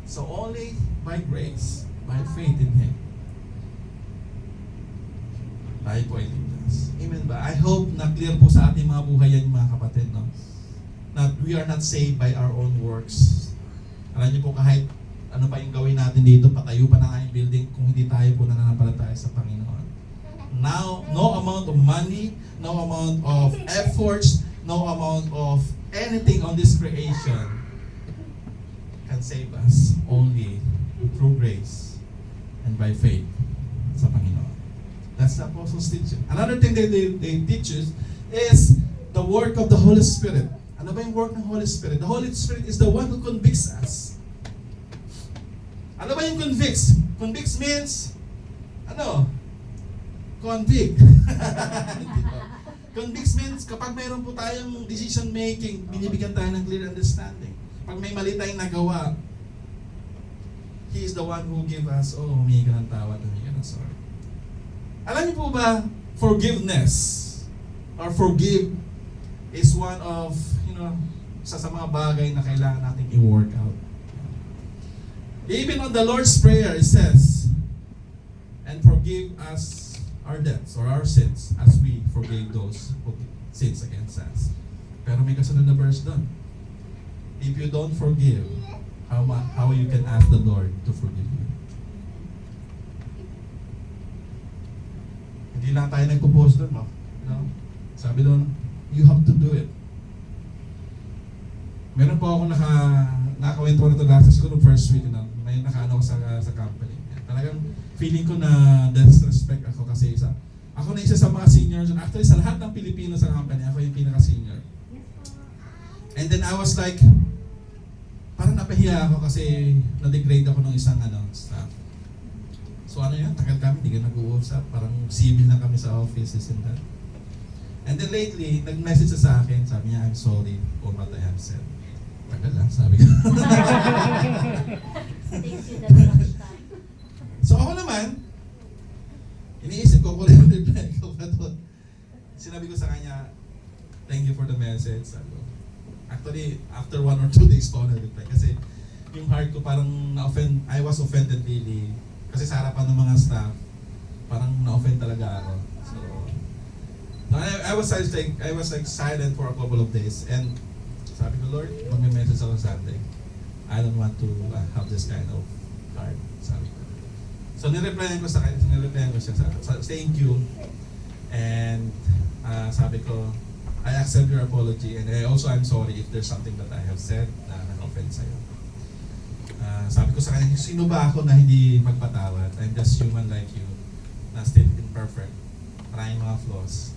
So only by grace, by faith in Him, tayo po ay ligtas. Amen ba? I hope na clear po sa ating mga buhay yan, mga kapatid, no? That we are not saved by our own works. Alam niyo po, kahit ano pa yung gawin natin dito, patayo pa na yung building, kung hindi tayo po nananampalataya sa Panginoon. Now, no amount of money, no amount of efforts, no amount of anything on this creation can save us, only through grace and by faith sa Panginoon. That's the apostles' teaching. Another thing that they teach us is the work of the Holy Spirit. Ano ba yung work ng Holy Spirit? The Holy Spirit is the one who convicts us. Ano ba yung convicts? Convicts means, ano? Convict. Convicts means kapag mayroon po tayong decision making, binibigyan tayo ng clear understanding. Pag may mali tayong nagawa, He is the one who give us, humingi ka ng tawad, humingi ka ng sorry. Alam niyo po ba, forgiveness or forgive is one of, isa sa mga bagay na kailangan nating i-work out. Even on the Lord's Prayer, it says, and forgive us our debts or our sins as we forgave those who sins against us. Pero may kasunod na verse doon. If you don't forgive, how you can ask the Lord to forgive you? Hindi lang tayo nagpo-post doon, no? Sabi doon, you have to do it. Meron po ako nakawento na ito last siguro first week na may nakaano ko sa company. Talagang feeling ko na disrespect ako kasi ako na isa sa mga seniors. Actually, sa lahat ng Pilipino sa company, ako yung pinaka-senior. And then I was like, parang napahiya ako kasi na-degrade ako ng isang staff. So tagal kami, hindi ka nag-uusap. Parang civil lang kami sa office, this and that. And then lately, nag-message sa akin, sabi niya, I'm sorry for what I have said. Tagal lang, sabi ko. So ako naman, iniisip ko kung ano reply ko. Sinabi ko sa kanya, thank you for the message. Sabi ko. Actually, after 1 or 2 days ko na-reply. Kasi yung heart ko parang na-offend, I was offended really. Kasi sa harapan ng mga staff, parang na-offend talaga ako. So I was like silent for a couple of days. And sabi ko, Lord, mag-message ako Sunday. I don't want to have this kind of heart. Sabi ko. So nireplyan ko siya thank you. And sabi ko, I accept your apology and I'm sorry if there's something that I have said na nag-offend sa'yo. Sabi ko sa kanya, sino ba ako na hindi magpatawad? I'm just human like you, na still imperfect, maraming mga flaws,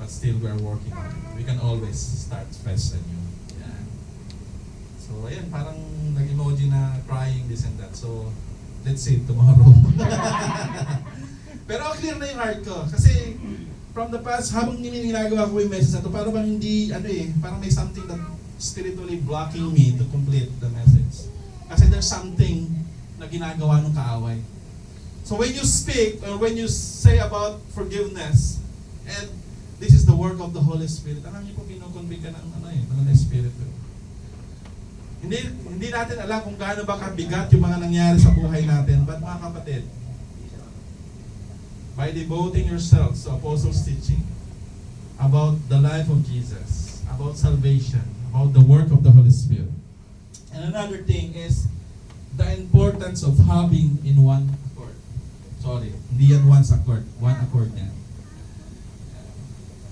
but still we're working on it. We can always start fresh and new. Yeah. So ayan, parang nag-emoji na crying, this and that. So let's see tomorrow. Pero clear na yung heart ko. Kasi from the past, habang ginagawa ko yung message na to, parang hindi, parang may something that spiritually blocking me to complete the message. Kasi there's something na ginagawa ng kaaway. So when you speak, or when you say about forgiveness, and this is the work of the Holy Spirit, alam niyo po, kinukonvict ka ng Espiritu. Hindi natin alam kung gaano ba kabigat yung mga nangyari sa buhay natin. But mga kapatid, by devoting yourselves to Apostles' teaching about the life of Jesus, about salvation, about the work of the Holy Spirit. And another thing is the importance of having in one accord. Sorry, hindi yan one accord yan.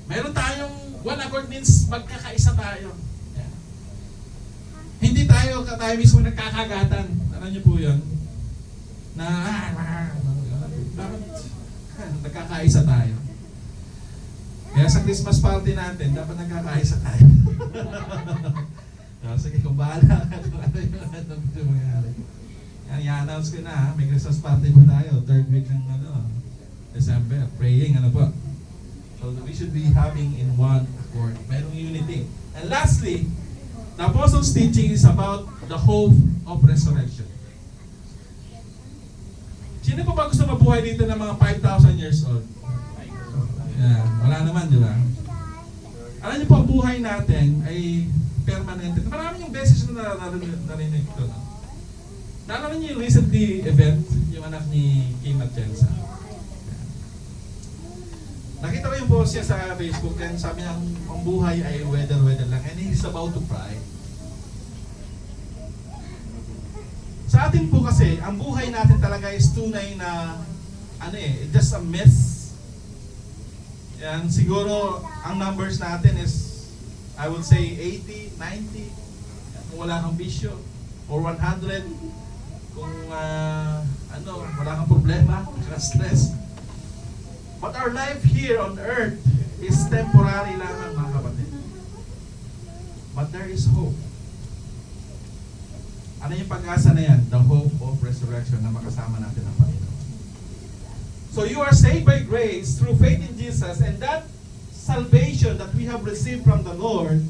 Meron tayong one accord means magkakaisa tayo. Hindi tayo mismo nagkakagatan. Alam niyo po yun? Nagkakaisa tayo. Kaya sa Christmas party natin, dapat nagkakaisa tayo. Sige, kung bahala ka kung ano yung mangyari. Yan, i-announce ko na, may Christmas party po tayo, 3rd week ng December. Praying, po. So we should be having in one accord. Mayroong unity. And lastly, the Apostles' teaching is about the hope of resurrection. Sino po ba gusto mabuhay dito ng mga 5,000 years old? Yeah, wala naman, di ba? Alam niyo po, ang buhay natin ay permanente. Marami yung beses na narinig ko. No? Naalala niyo yung recently event, yung anak ni Kim Atienza. Nakita ko yung post niya sa Facebook and sabi niya, ang buhay ay weather lang and he's about to cry. Sa atin po kasi, ang buhay natin talaga is tunay na, just a mess. Yan, siguro, ang numbers natin is, I would say 80, 90, kung wala kang bisyo, or 100, kung wala kang problema, stress. But our life here on earth is temporary lamang, mga kapatid. But there is hope. Ano yung pag-asa na yan? The hope of resurrection na makasama natin ang Panginoon. So you are saved by grace through faith in Jesus, and that salvation that we have received from the Lord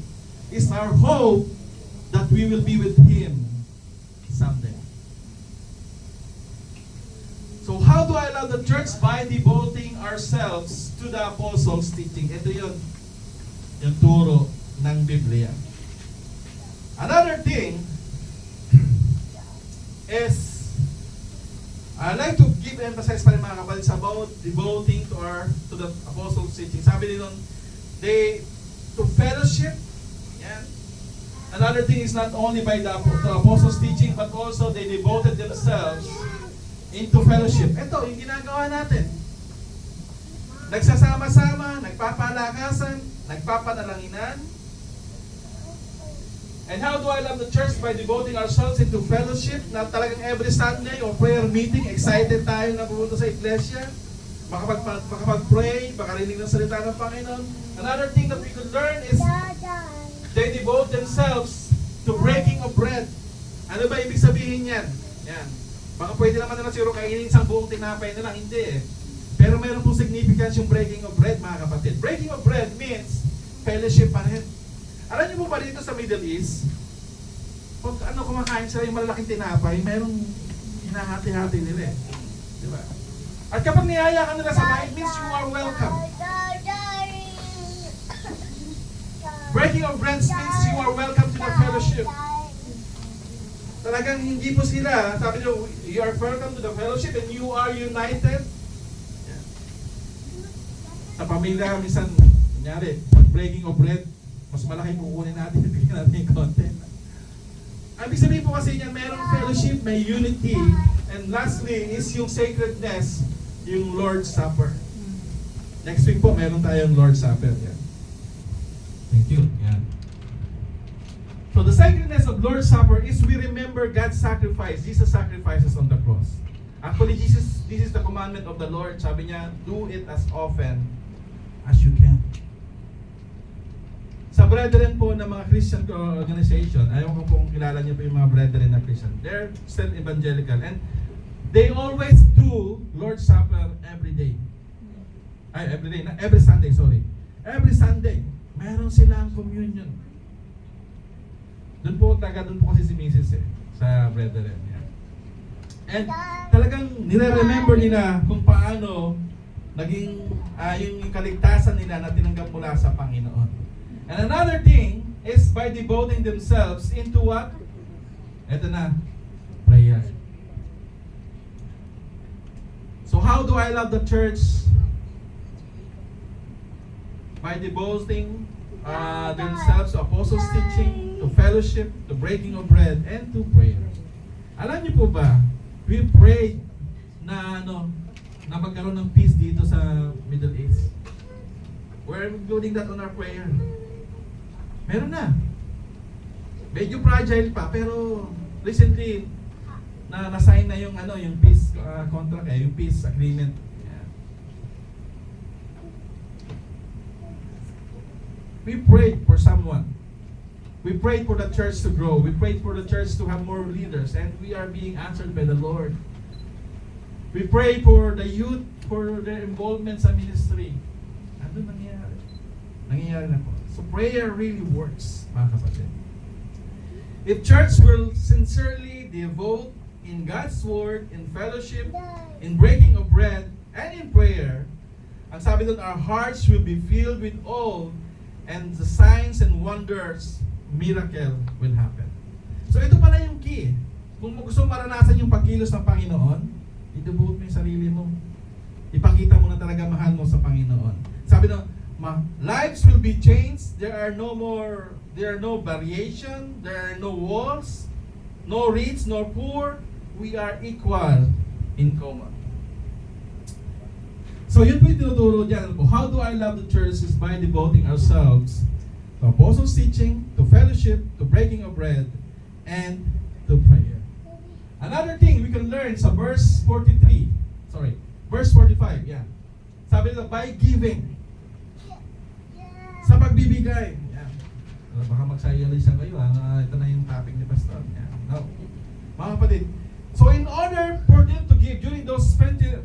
is our hope that we will be with Him someday. So how do I love the church? By devoting ourselves to the apostles' teaching. Ito yun, yung turo ng Biblia. Another thing is, I'd like to give emphasis pa rin mga kapatid about devoting to the apostles' teaching. Sabi din nun, to fellowship. Yan. Another thing is not only by the apostles' teaching, but also they devoted themselves into fellowship. Ito, yung ginagawa natin. Nagsasama-sama, nagpapalakasan, nagpapanalanginan. And how do I love the church? By devoting ourselves into fellowship, na talagang every Sunday or prayer meeting, excited tayo na pumunta sa iglesia, makapag-pray, makarinig ng salita ng Panginoon. Another thing that we could learn is they devote themselves to breaking of bread. Ano ba ibig sabihin yan? Yan. Baka pwede naman nila siguro kainin isang buong tinapay na lang, hindi eh. Pero meron pong significance yung breaking of bread, mga kapatid. Breaking of bread means fellowship pa rin. Alam niyo po ba dito sa Middle East, pag kumakain sila yung malalaking tinapay, merong hinahati-hati nila eh. Diba? At kapag niyaya ka nila sa bahay, it means you are welcome. Breaking of bread means you are welcome to the fellowship. Talagang hindi po sila, sabi nyo, you are welcome to the fellowship and you are united. Yeah. Sa pamilya, minsan, kunyari, pag breaking of bread, mas malaki kukunin natin, bigyan natin yung content. Ang ibig sabihin po kasi niyan, mayroong fellowship, may unity, and lastly is yung sacredness, yung Lord's Supper. Next week po, meron tayong Lord's Supper. Yan. Thank you. Yan. So the sacredness of Lord's Supper is we remember God's sacrifice, Jesus' sacrifices on the cross. Actually, this is the commandment of the Lord. Sabi niya, do it as often as you can. Sa brethren po ng mga Christian organization, ayaw ko kung kilala niyo po yung mga brethren na Christian. They're still evangelical and they always do Lord's Supper every day. Every Sunday, sorry. Every Sunday, mayroon silang communion. Doon po kasi si Mrs. sa brethren. Yan. And talagang nire-remember nila kung paano naging yung kaligtasan nila na tinanggap mula sa Panginoon. And another thing is by devoting themselves into what? Ito na, prayer. So how do I love the church? By devoting themselves to apostles' teaching, to fellowship, to breaking of bread, and to prayer. Alam niyo po ba, we prayed na na magkaroon ng peace dito sa Middle East. We're including that on our prayer. Meron na. Medyo fragile pa, pero recently na-sign na yung yung peace contract, yung peace agreement. We prayed for someone. We prayed for the church to grow. We prayed for the church to have more leaders, and we are being answered by the Lord. We pray for the youth, for their involvement sa ministry. Ano nangyayari? Nangyayari na po. So prayer really works, mga kapatid. If church will sincerely devote in God's word, in fellowship, in breaking of bread, and in prayer, ang sabi doon, our hearts will be filled with awe and the signs and wonders miracle will happen. So ito pala yung key. Kung gusto mo maranasan yung pagkilos ng Panginoon, idubuhot mo yung sarili mo. Ipakita mo na talaga mahal mo sa Panginoon. Sabi na, lives will be changed. There are no variation. There are no walls. No rich, no poor. We are equal in common. So yun po yung tinuturo dyan. How do I love the church is by devoting ourselves to apostles' teaching, to fellowship, to breaking of bread, and to prayer. Another thing we can learn sa verse 45, yeah. Sabi nila, by giving. Sa pagbibigay. Yeah. Baka magsayalisan kayo, ito na yung topic ni Pastor. Yeah. No. Mga kapatid, so in order for them to give during those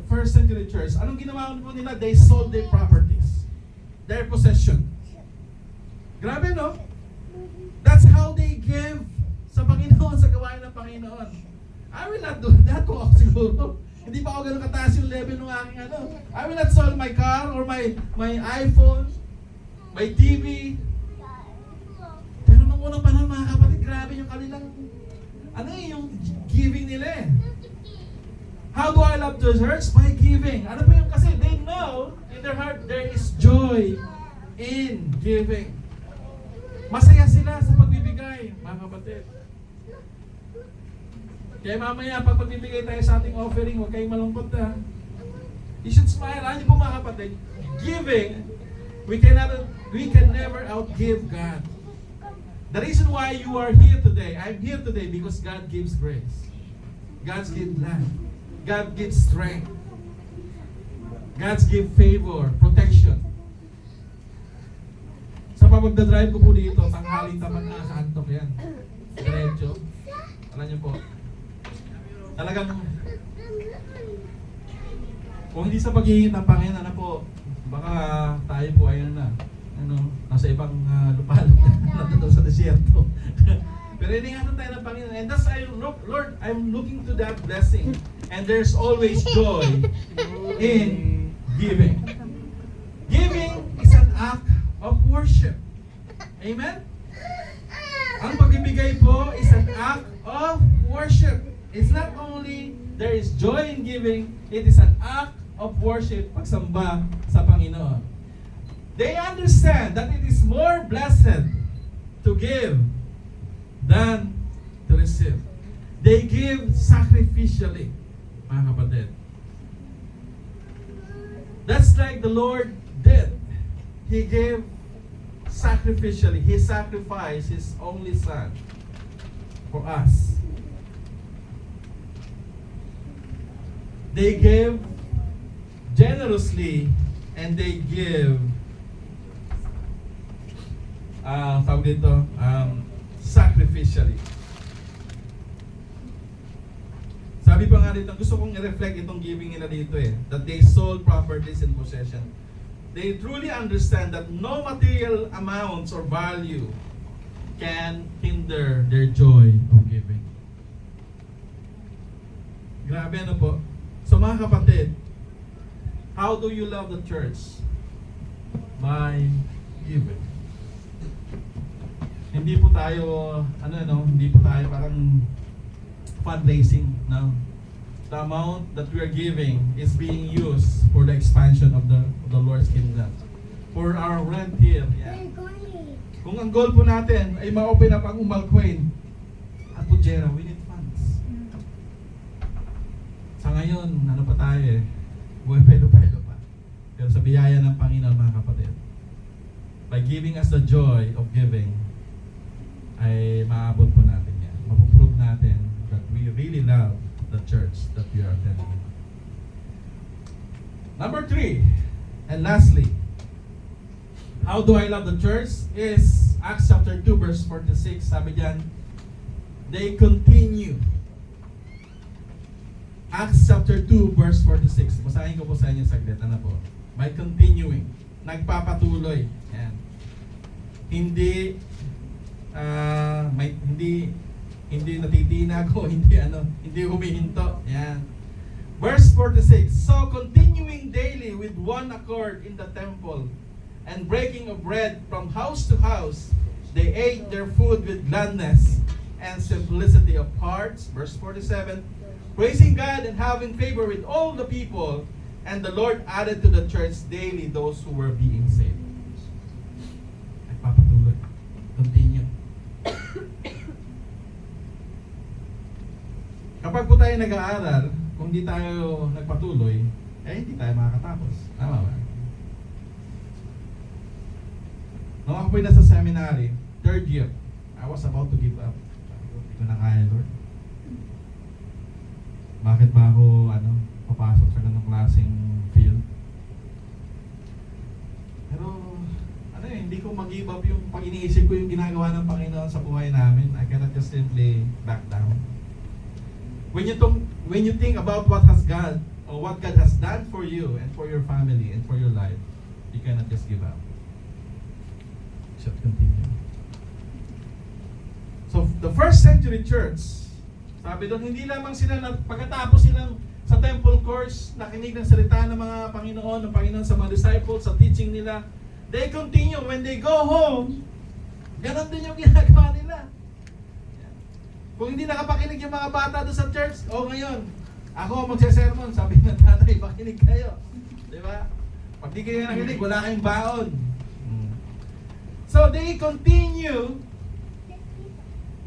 first century church, anong ginawa po nila? They sold their properties, their possession. Grabe, no? That's how they give sa Panginoon, sa gawain ng Panginoon. I will not do that kung ako siguro. Hindi pa ako ganun kataas yung level ng aking ano. I will not sell my car or my iPhone, my TV. Pero nung unang panahon, mga kapatid, grabe yung kanilang yung giving nila eh. How do I love the church? By giving. Ano ba yung kasi they know in their heart there is joy in giving. Masaya sila sa pagbibigay, mga kapatid. Kaya mamaya, pag pagbibigay tayo sa ating offering, huwag kayong malungkot ha. You should smile. Ano po mga kapatid? Giving, we can never outgive God. The reason why you are here today, I'm here today because God gives grace. God gives life. God gives strength. God gives favor, protection. Sa pagdadrive ko po dito, tanghaling tapat na sa antok yan. Diretso. Alam niyo po, talagang, kung hindi sa pag-iingat ng Panginoon, ano po, baka tayo po ayun na, nasa ibang lupalop na sa desierto. Pero iningatan tayo ng Panginoon. And that's Lord, I'm looking to that blessing. And there's always joy in giving. Giving is an act of worship. Amen? Ang pagbibigay po is an act of worship. It's not only there is joy in giving, it is an act of worship, pagsamba sa Panginoon. They understand that it is more blessed to give than to receive. They give sacrificially, mga kapatid. That's like the Lord did. He gave sacrificially. He sacrificed His only Son for us. They give generously and they give sacrificially. Sabi pa nga dito, gusto kong i-reflect itong giving nila dito that they sold properties and possession. They truly understand that no material amounts or value can hinder their joy of giving. Grabe ano po. So mga kapatid, how do you love the church? By giving. Hindi po tayo, hindi po tayo parang fundraising, no? The amount that we are giving is being used for the expansion of the Lord's kingdom. For our rent here, yeah. Kung ang goal po natin ay ma-open up ang Umalquain at Pujera, we need funds. Sa ngayon, ano pa tayo buhay pelo-pelo pa. Pero sa biyaya ng Panginoon, mga kapatid, by giving us the joy of giving, ay maabot po natin yan. Mapuprove natin that we really love the church that we are attending. Number 3, and lastly, how do I love the church? Is Acts chapter 2 verse 46. Sabi diyan, they continue. Acts chapter 2 verse 46. Basahin ko po sa inyo saglit. Ano po? By continuing. Nagpapatuloy. Yan. Hindi natitinag o hindi humihinto. Yan. Verse 46. So continuing daily with one accord in the temple and breaking of bread from house to house, They ate their food with gladness and simplicity of hearts. Verse 47, praising God and having favor with all the people, and the Lord added to the church daily those who were being saved. Nagpapatuloy. Continue. Kapag po tayo nag-aaral, kung di tayo nagpatuloy, hindi tayo makakatapos. Tama ba? Nung ako po'y nasa seminary, 3rd year, I was about to give up. Hindi ko na kaya, Lord. Bakit ba ako, papasok sa ganong klaseng field? Pero, hindi ko mag-give up yung pag iniisip ko yung ginagawa ng Panginoon sa buhay namin. I cannot just simply back down. When you think about what God has done for you and for your family and for your life, you cannot just give up. Should continue. So the first century church, sabi doon, hindi lamang sila pagkatapos silang sa temple courts, nakinig ng salita ng mga ng Panginoon sa mga disciples, sa teaching nila, they continue. When they go home, ganon din yung ginagawa nila. Kung hindi nakapakinig yung mga bata doon sa church, ngayon, ako magse-sermon, sabi ng tatay, pakinig kayo. Di ba? Pag di kayo nakinig, wala kayong baon. So they continue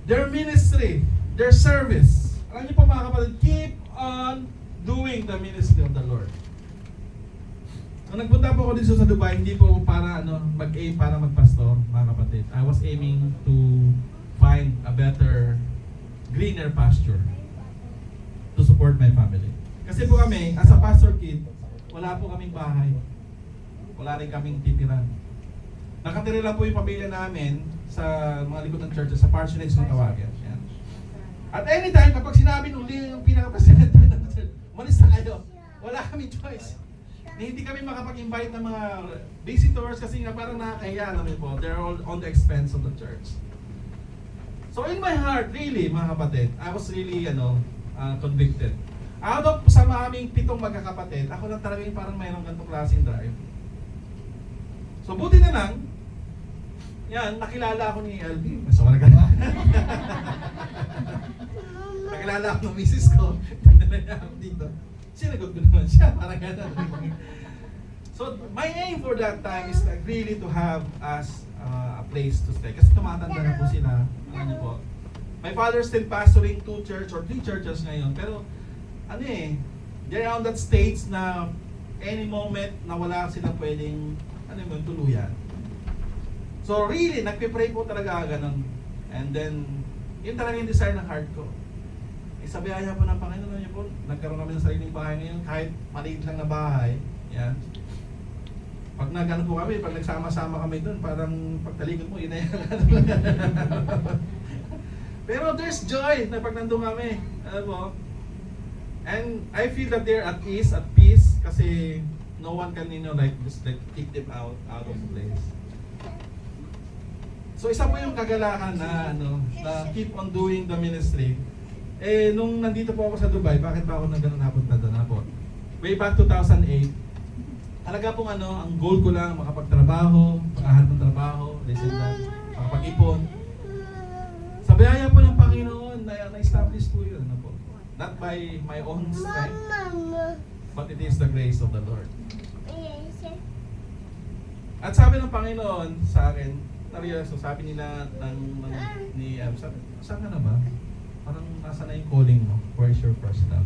their ministry, their service. Alam niyo po mga kapatid, keep on doing the ministry of the Lord. Nung nagpunta po ako dito sa Dubai, hindi po para mag-aim para magpastor, mga kapatid. I was aiming to find a better, greener pasture to support my family. Kasi po kami, as a pastor kid, wala po kaming bahay. Wala rin kaming titiran. Nakatira lang po yung pamilya namin sa mga likod ng church, sa parsonage ng tawagin. Yan. At anytime, kapag sinabi nung pinaka-presidente ng church, umalis na kayo, wala kaming choice. Hindi kami makapag-invite ng mga visitors kasi nga parang nakakahiya namin po. They're all on the expense of the church. So in my heart, really, mga kapatid, I was really, convicted. Out of sa aming 7 magkakapatid, ako lang talaga yung parang mayroong ganitong klaseng drive. So buti na lang, nakilala ako ni LB. So, nakilala ako ng misis ko. Dito. Sinagot ko naman siya, parang gano'n. So my aim for that time is like really to have us a place to stay. Kasi tumatanda na po sila. Alam niyo po. My father's still pastoring 2 church or 3 churches ngayon. Pero they're on that stage na any moment na wala sila pwedeng tuluyan. So really, nagpe-pray po talaga ganun. And then, yun talaga yung desire ng heart ko. Sa biyaya po ng Panginoon niyo po, nagkaroon kami ng sariling bahay ngayon, kahit maliit lang na bahay. Yan. Pag nagano po kami, pag nagsama-sama kami doon, parang pagtalikod mo, inayala. Pero there's joy na pag nandun kami. Alam mo? And I feel that they're at ease, at peace, kasi no one can, just kick them out of the place. So isa po yung kagalakan na keep on doing the ministry. Nung nandito po ako sa Dubai, bakit ba ako napunta doon na po? Way back 2008, talaga pong ang goal ko lang, makapagtrabaho, makahanap ng trabaho, makapag-ipon. Sa biyaya po ng Panginoon, na-establish po yun. Po. Not by my own strength, but it is the grace of the Lord. At sabi ng Panginoon sa akin, sabi nila ni sabi, saan ka na ba? Parang nasa na yung calling mo? Where is your first love?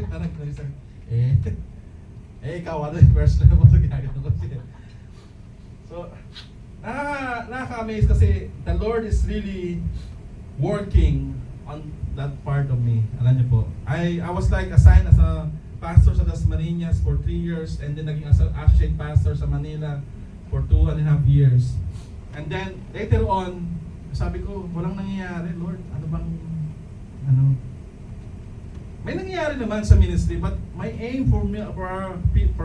Parang ikaw, ano yung first love mo? So, nakaka-amaze kasi the Lord is really working on that part of me. Alam niyo po, I was like assigned as a pastor sa Dasmariñas for 3 years and then naging associate pastor sa Manila for 2.5 years. And then, later on, sabi ko, walang nangyayari, Lord. May nangyayari naman sa ministry, but my aim for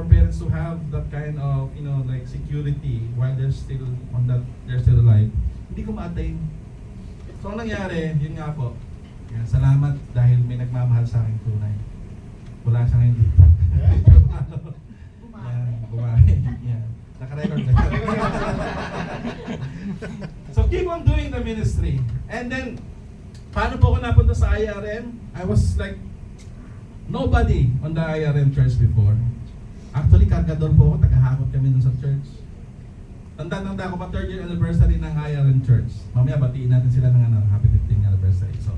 parents to have that kind of, like security while they're still alive, hindi ko ma-attain. So, ang nangyari, yun nga po. Salamat dahil may nagmamahal sa akin tunay. Wala siya ngayon dito. Yan, kumain. Yan. Naka-record na. So keep on doing the ministry. And then, paano po ako napunta sa IRM? I was like nobody on the IRM church before. Actually, kargador po ako, tagahakot kami dun sa church. Tanda-tanda ko pa 3rd year anniversary ng IRM church. Mamaya batiin natin sila ng happy 15th anniversary. So,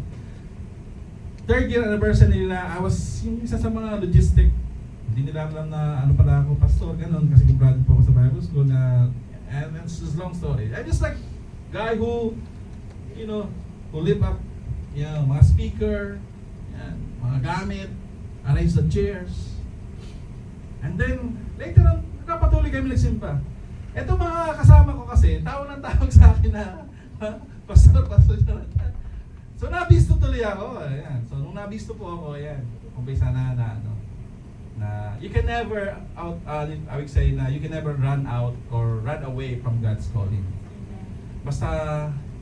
3rd year anniversary nila, I was yung isa sa mga logistic. Hindi nila alam na ano pala ako, pastor, ganun, kasi graduate po ako sa Bible school na, and it's just long story. I just like guy who, you know, who live up, you know, mga speaker, yan, mga gamit, arrange the chairs. And then, later on, napatuloy kami nagsimba. Ito mga kasama ko kasi, tawag sa akin na, pastor, Jonathan. So, nabisto tuloy ako. Ayan. So, nung nabisto po ako, ayan, umpisa na, you can never I would say na you can never run out or run away from God's calling. Basta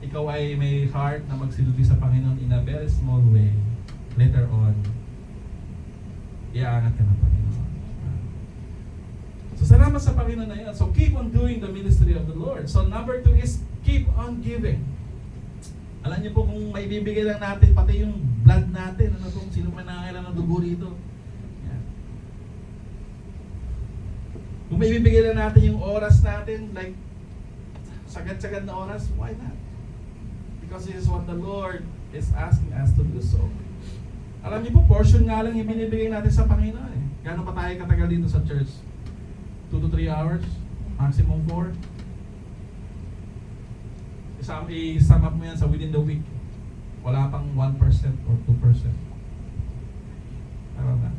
ikaw ay may heart na magsilbi sa Panginoon in a very small way, later on, iaangat ka ng Panginoon. So salamat sa Panginoon na yan. So keep on doing the ministry of the Lord. So number 2 is keep on giving. Alam niyo po kung may bibigay lang natin, pati yung blood natin, ano kung sino man nangangailangan ng dugo rito. Yan. Kung may bibigay lang natin yung oras natin, like sagad-sagad na oras, why not? Because this is what the Lord is asking us to do so. Alam niyo po, portion nga lang yung binibigay natin sa Panginoon eh. Gano'n pa tayo katagal dito sa church? 2 to 3 hours? Maximum 4? I-sum up mo yan sa within the week. Wala pang 1% or 2%. Tama ba?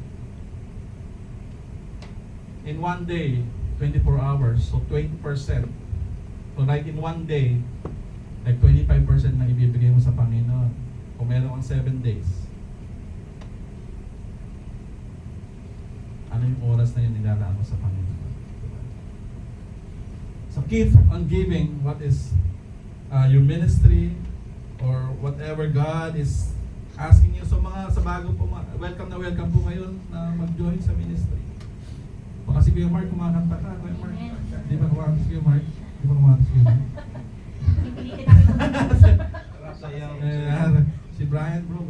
In one day, 24 hours, so 20%. So like in one day, like 25% na ibibigay mo sa Panginoon. Kung meron kang 7 days, ano yung oras na yun nilalaan mo sa Panginoon? So keep on giving what is your ministry or whatever God is asking you. So sa bago po, welcome po kayo na mag-join sa ministry. Baka si Kuya Mark kumakanta ka. Kuya Mark, di ba kumakanta si Kuya Mark? Di ba kumakanta si Kuya Mark? Si Brian bro,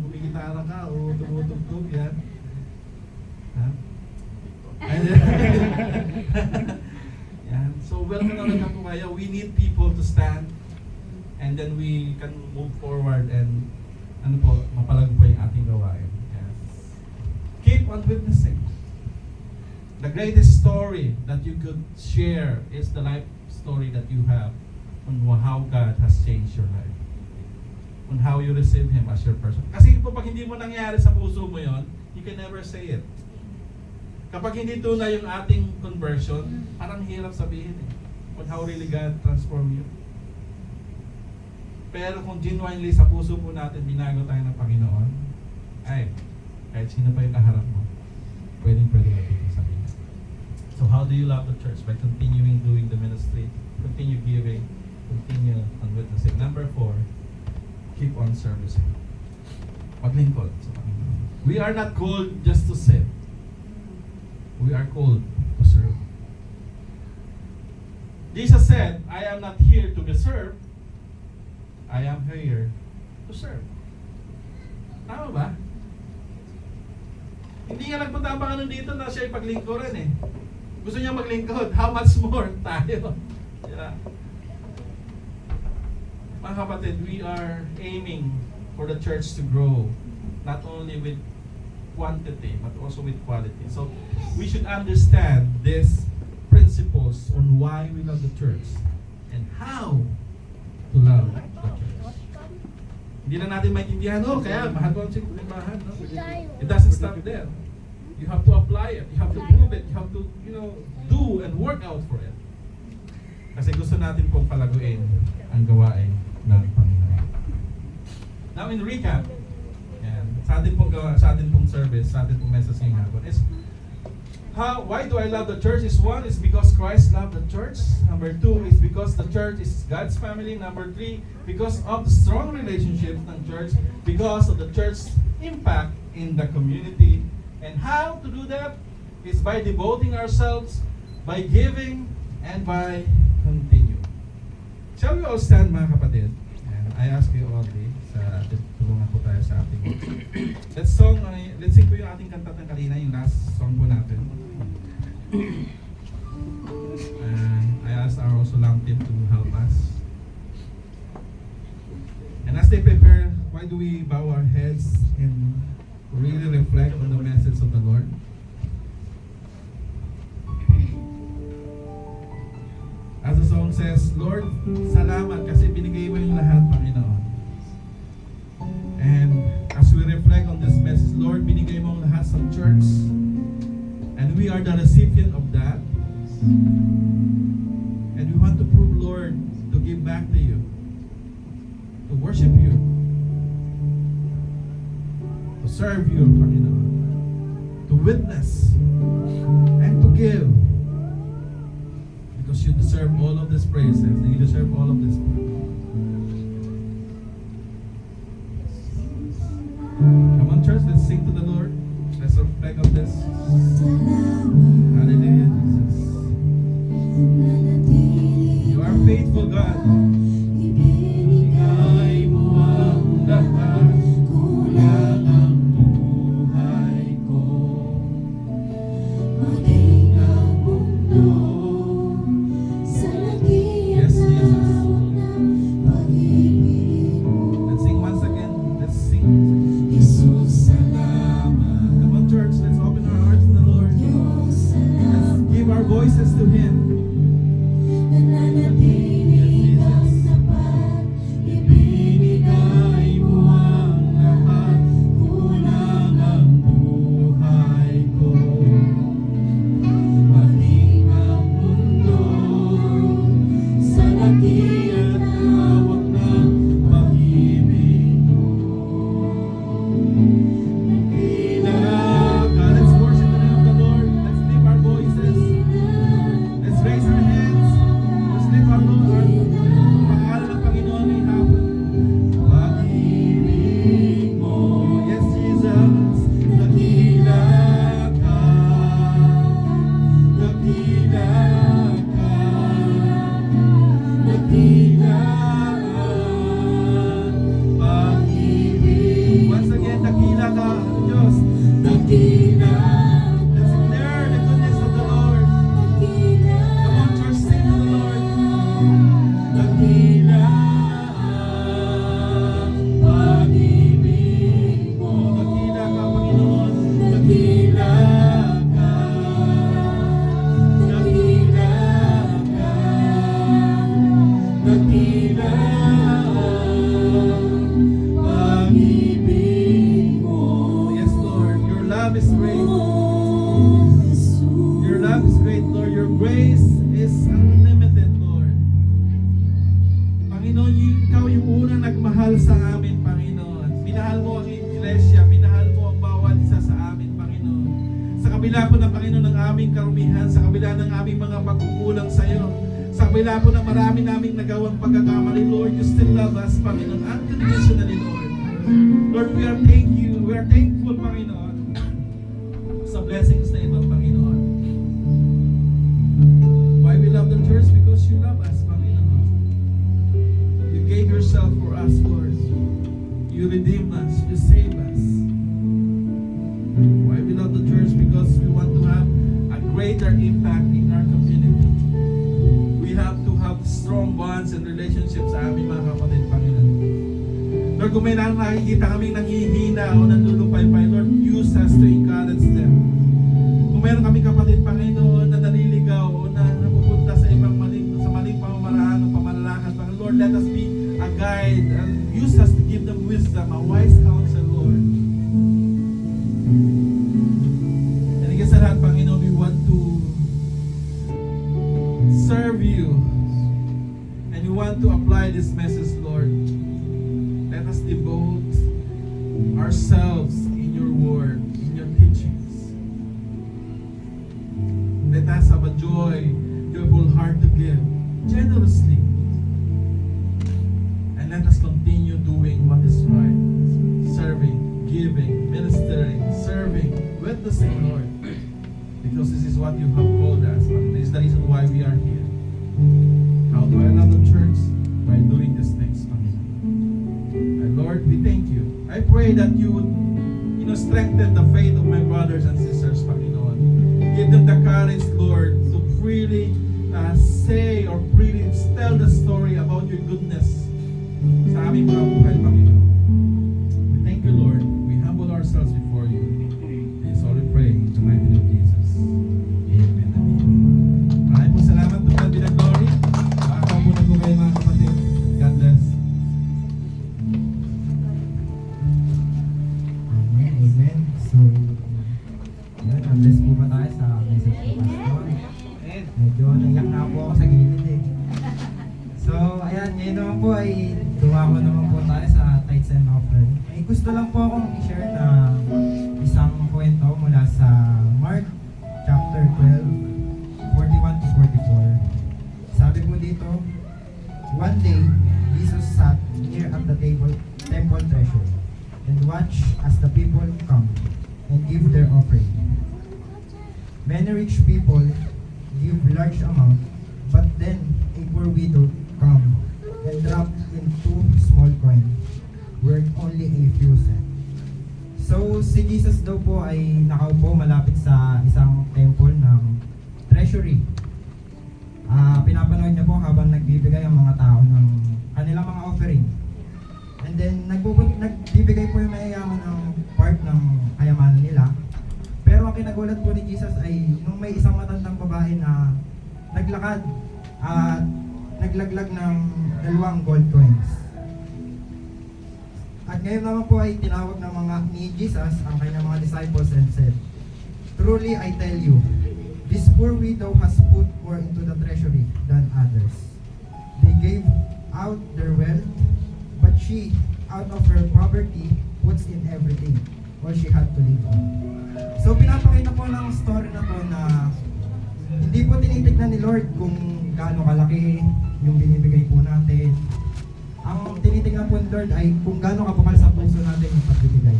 gumigitara ka o tumutugtog yan. Ha? Yan. So welcome po kayo. We need people to stand and then we can move forward and mapalag po yung ating gawain. Yes. Keep on witnessing. The greatest story that you could share is the life story that you have on how God has changed your life. On how you receive Him as your person. Kasi po pag hindi mo nangyari sa puso mo yon, you can never say it. Kapag hindi tunay yung ating conversion, parang hirap sabihin eh. On how really God transformed you. Pero kung genuinely sa puso po natin binago tayo ng Panginoon, ay, kahit sino pa yung kaharap mo, pwede natin sabihin. So how do you love the church? By continuing doing the ministry, continue giving, continue on witnessing. Number 4, keep on servicing. Maglingkod sa Panginoon. We are not called just to sit. We are called to serve. Jesus said, I am not here to be served. I am here to serve. Tama ba? Hindi nga nagpunta ang Panginoon dito na siya ipaglingkuran eh. Gusto niya maglingkod. How much more tayo? Yeah. Mga kapatid, we are aiming for the church to grow. Not only with quantity, but also with quality. So, we should understand these principles on why we love the church and how to love the church. Hindi na natin maintindihan, kaya mahal ko ang simbahan. No? It doesn't stop there. You have to apply it. You have to prove it. You have to, do and work out for it. Kasi gusto natin pong palaguin ang gawain ng Panginoon. Now, in recap, sa atin pong service, sa atin pong message ngayong hapon is why do I love the church? Is 1 is because Christ loved the church. Number 2 is because the church is God's family. Number 3, because of the strong relationships ng church, because of the church's impact in the community. And how to do that? is by devoting ourselves, by giving, and by continuing. Shall we all stand, mga kapatid? And I ask you all sa tulungan po tayo sa ating let's sing po yung ating kanta ng kanina, yung last song po natin. And I ask our also lang team to help us. And as they prepare, why do we bow our heads and really reflect on the message of the Lord? As the song says, Lord, salamat kasi binigay mo yung lahat, Panginoon. And as we reflect on this message, Lord, binigay mo ang lahat sa church. And we are the recipient of that. And we want to prove, Lord, to give back to you, to worship you, to serve you, Panginoon, to witness, and to give. Because you deserve all of these praises, and you deserve all of this. Come on, church, let's sing to the Lord. Let's reflect on this. Hallelujah, Jesus. You are faithful, God. Ibigay mo ang lahat, kulang ang buhay ko. Maging ang mundo sa lagi at lawak ng pag-ibig mo. Let's sing once again. Let's sing. Jesus, salamat. Come on, church, let's open our hearts to the Lord. Let's give our voices to Him. Nananatili kang tapat, ibinigay mo ang lahat, kulang ang buhay ko. Maging ang mundo sa laki at lawak ng pag-ibig mo. Let's worship the name of the Lord. Let's lift our voices. Let's raise our hands. Let's lift our Lord. Pangalan ng Panginoon ay hapon. Pag-ibig mo, yes, Jesus, dakila ka. Dakila ka. Dakila pag-ibig. Once again, dakila ka, Diyos. Dakila. Let's declare the goodness of the Lord. Come on, church, sing to the Lord. Dakila ang pag-ibig mo. Dakila ka, Panginoon. Dakila ka. Dakila ka. Dakila ang pag-ibig mo. Yes, Lord, your love is great. Your love is great, Lord. Your grace is unlimited, Lord. Panginoon, Ikaw yung unang nagmahal sa amin, Panginoon. Minahal mo ang iglesia, minahal mo ang bawat isa sa amin, Panginoon. Sa kabila po ng Panginoon ng aming karumihan, sa kabila ng aming mga pagkukulang sa iyo, sa kabila po ng marami naming nagawang pagkakamali, Lord, you still love us, Panginoon, unconditionally, Lord. Lord, we are thankful, Panginoon, sa blessings na ito, Panginoon. Why we love the church? Because you love us, Panginoon. You gave yourself for us, Lord. You redeemed us. You saved us. Why we love the church? Because we want to have a greater impact in our community. We have to have strong bonds and relationships sa aming mga kapatid, Panginoon. Lord, kung may nakikita kaming nanghihina o nandulupay-pay, Lord, use us to encourage them. Kung mayroon kaming kapatid, Panginoon, na naliligaw o na napupunta sa maling pamamaraan o pamalalakad, Panginoon, Lord, let us be a guide and use us to give them wisdom, a wise counsel, Lord. And higit sa lahat, Panginoon, we want to serve you and we want to apply this message, Lord. Let us devote ourselves in your word, in your teachings. Let us have a joyful heart to give generously. And let us continue doing what is right. Serving, giving, ministering, serving, witnessing, Lord. Because this is what you have called us. And this is the reason why we are here. How do I love the church? By doing these things, Panginoon. And Lord, we thank you. I pray that you would, strengthen the faith of my brothers and sisters, Panginoon. Give them the courage, Lord, to freely say or freely tell the story about your goodness sa aming mga buhay, Panginoon. We thank you, Lord. We humble ourselves before you. This all we pray in the mighty name of Jesus. Amen and amen. Maraming po salamat. To God be the glory. Makakaw muna po kayo mga kapatid. God bless. Amen, amen. So, yun, na-bless po ba tayo sa message ni Pastor? Medyo naiyak na po ako sa gilid eh. So, ayan, ngayon naman po ay dumako naman po tayo sa tithes and offering. May gusto lang po akong i-share na isang kwento mula sa Mark chapter 12, 41 to 44. Sabi po dito, one day, Jesus sat near at the temple treasure and watched as the people come and give their offering. Many rich people give large amount, but then a poor widow come and drop in 2 small coins, worth only a few cents. So, si Jesus daw po ay nakaupo malapit sa isang temple ng treasury. Pinapanood niya po habang nagbibigay ang mga tao ng kanilang mga offering. And then, nagbibigay po yung mayayaman ng part ng kayamanan nila. Pero ang kinagulat po ni Jesus ay nung may isang matandang babae na naglakad at naglaglag ng 2 gold coins. At ngayon naman po ay tinawag ng mga ni Jesus ang kanyang mga disciples and said, "Truly I tell you, this poor widow has put more into the treasury than others. They gave out their wealth, but she, out of her poverty, puts in everything, all she had to live on." So pinapakita po ng story na po na hindi po tinitignan ni Lord kung gaano kalaki yung binibigay po natin. Ang tinitingnan po ni Lord ay kung gaano kabukal sa puso natin yung pagbibigay.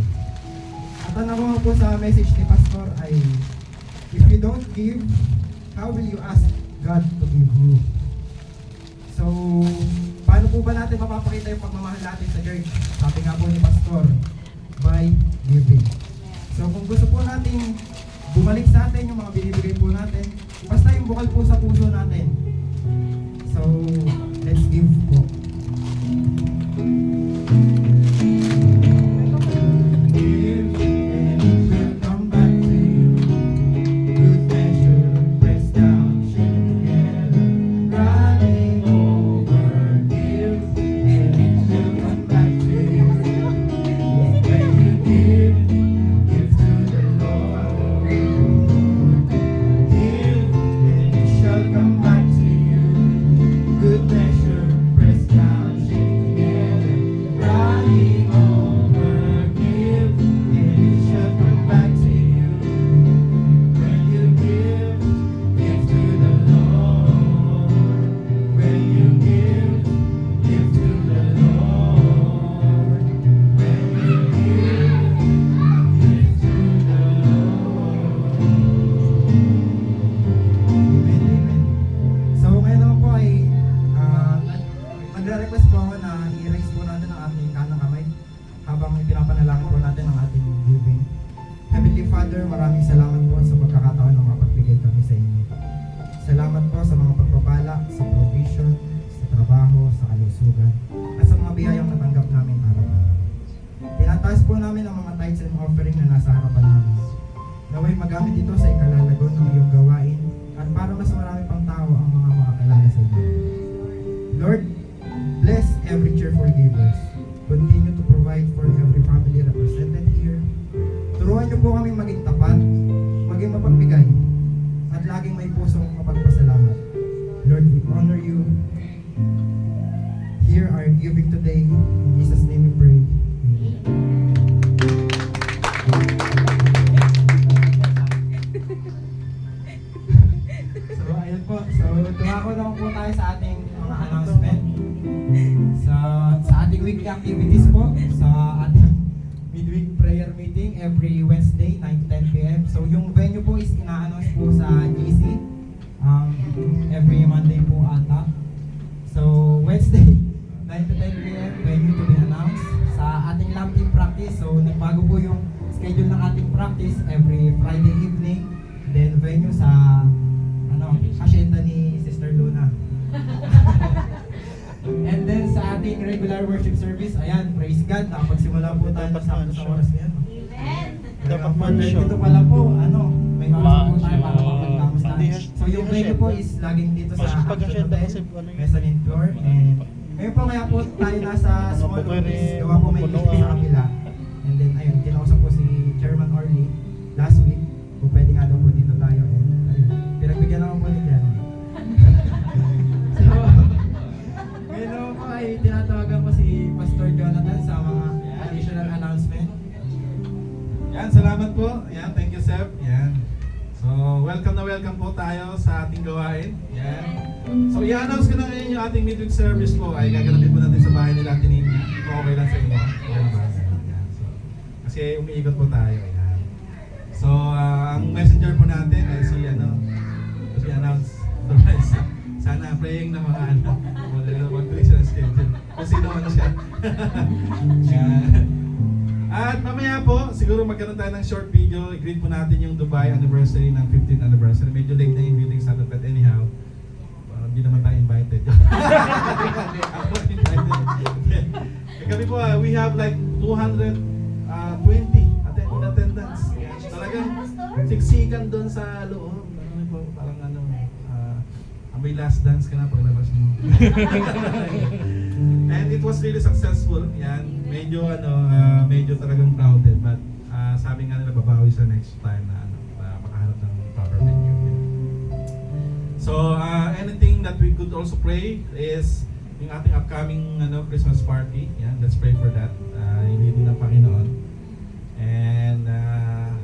At ang nakuha po sa message ni Pastor ay, if you don't give, how will you ask God to give you? So, paano po ba natin mapapakita yung pagmamahal natin sa church? Sabi nga po ni Pastor, by giving. So, kung gusto po natin bumalik sa atin yung mga binibigay po natin, basta yung bukal po sa puso natin. So, let's give po. Give and it will come back to you. Good measure, pressed down, shaken together, running over. Give and it will come back to you. When you give to the Lord. Give and it shall come back to you. Good measure, pressed down, shaken together, running over. Give and it shall come back to you. When you give to the Lord. When you give to the Lord. When you give to the Lord. Amen, amen. So ngayon naman po ay magre-request po ako na i-raise po natin ang ating kanang kamay habang ipinapanalangin po natin ang ating giving. Heavenly Father, maraming salamat po sa pagkakataon na mapagbigay kami sa inyo. Salamat po sa mga pagpapala, sa provision, sa trabaho, sa kalusugan, at sa mga biyayang natanggap namin araw-araw. Tinataas po namin ang mga tithes and offering na nasa harapan namin. Naway magamit ito sa ikalalagon ng iyong gawain at para mas marami pang tao ang mga makakilala sa inyo. Lord, bless every cheerful givers. Continue to provide for every family represented here. Turuan niyo po kaming maging tapat, maging mapagbigay, at laging may pusong mapagpasalamat. Lord, we honor you. Here are giving today. In Jesus' name we pray. So, ayun po. So, tumako naman po tayo sa ating mga announcement. Sa ating weekly activities po, sa ating midweek prayer meeting every Wednesday, 9 to 10 p.m. So, yung venue po is ina-announce po venue sa hacienda ni Sister Luna. And then sa ating regular worship service, ayan, praise God, nakapagsimula po tayo Dapat sa mansion. oras ngayon. Amen. Dapat mansion. Dito pala po, may oras po tayo para makapagkamusta. Hindi, So yung venue po is laging dito sa Pag Action hacienda Hotel, kasi ano yun. mezzanine floor. And ngayon po kaya po tayo nasa Mga small bukere, office, gawa po may mga meeting sa punuan. kabila. And then ayun, kinausap po si Chairman Orly last week kung pwede nga daw po dito tayo. And ayun, pinagbigyan naman po ni Jen. So, ngayon naman po ay tinatawagan po si Pastor Jonathan sa mga additional announcement. Yan, salamat po. Yan, thank you, Seb. Yan. So, welcome na welcome po tayo sa ating gawain. Yan. So, i-announce ko na ngayon yung ating midweek service po ay gaganapin po natin sa bahay nila Tinin. Kung okay lang sa inyo. Okay lang ba? Yan. So, kasi umiikot po tayo. Yan. So, ang messenger po natin ay si announce. Sana praying na mga mag-tuloy siya ng schedule. Kung sino man siya. Yan. At mamaya po, siguro magkaroon tayo ng short video. I-greet po natin yung Dubai anniversary ng 15th anniversary. Medyo late na yung greetings natin, but anyhow, hindi naman tayo invited. Ako invited. Kami po, we have like 220 in attendance. Talagang siksikan doon sa loob. Ano po, parang may last dance ka na paglabas mo. And it was really successful. Yan, medyo talagang crowded, but sabi nga nila babawi sa next time na makahanap ng proper venue. So anything that we could also pray is yung ating upcoming Christmas party. Yan, let's pray for that. Hindi ng Panginoon. And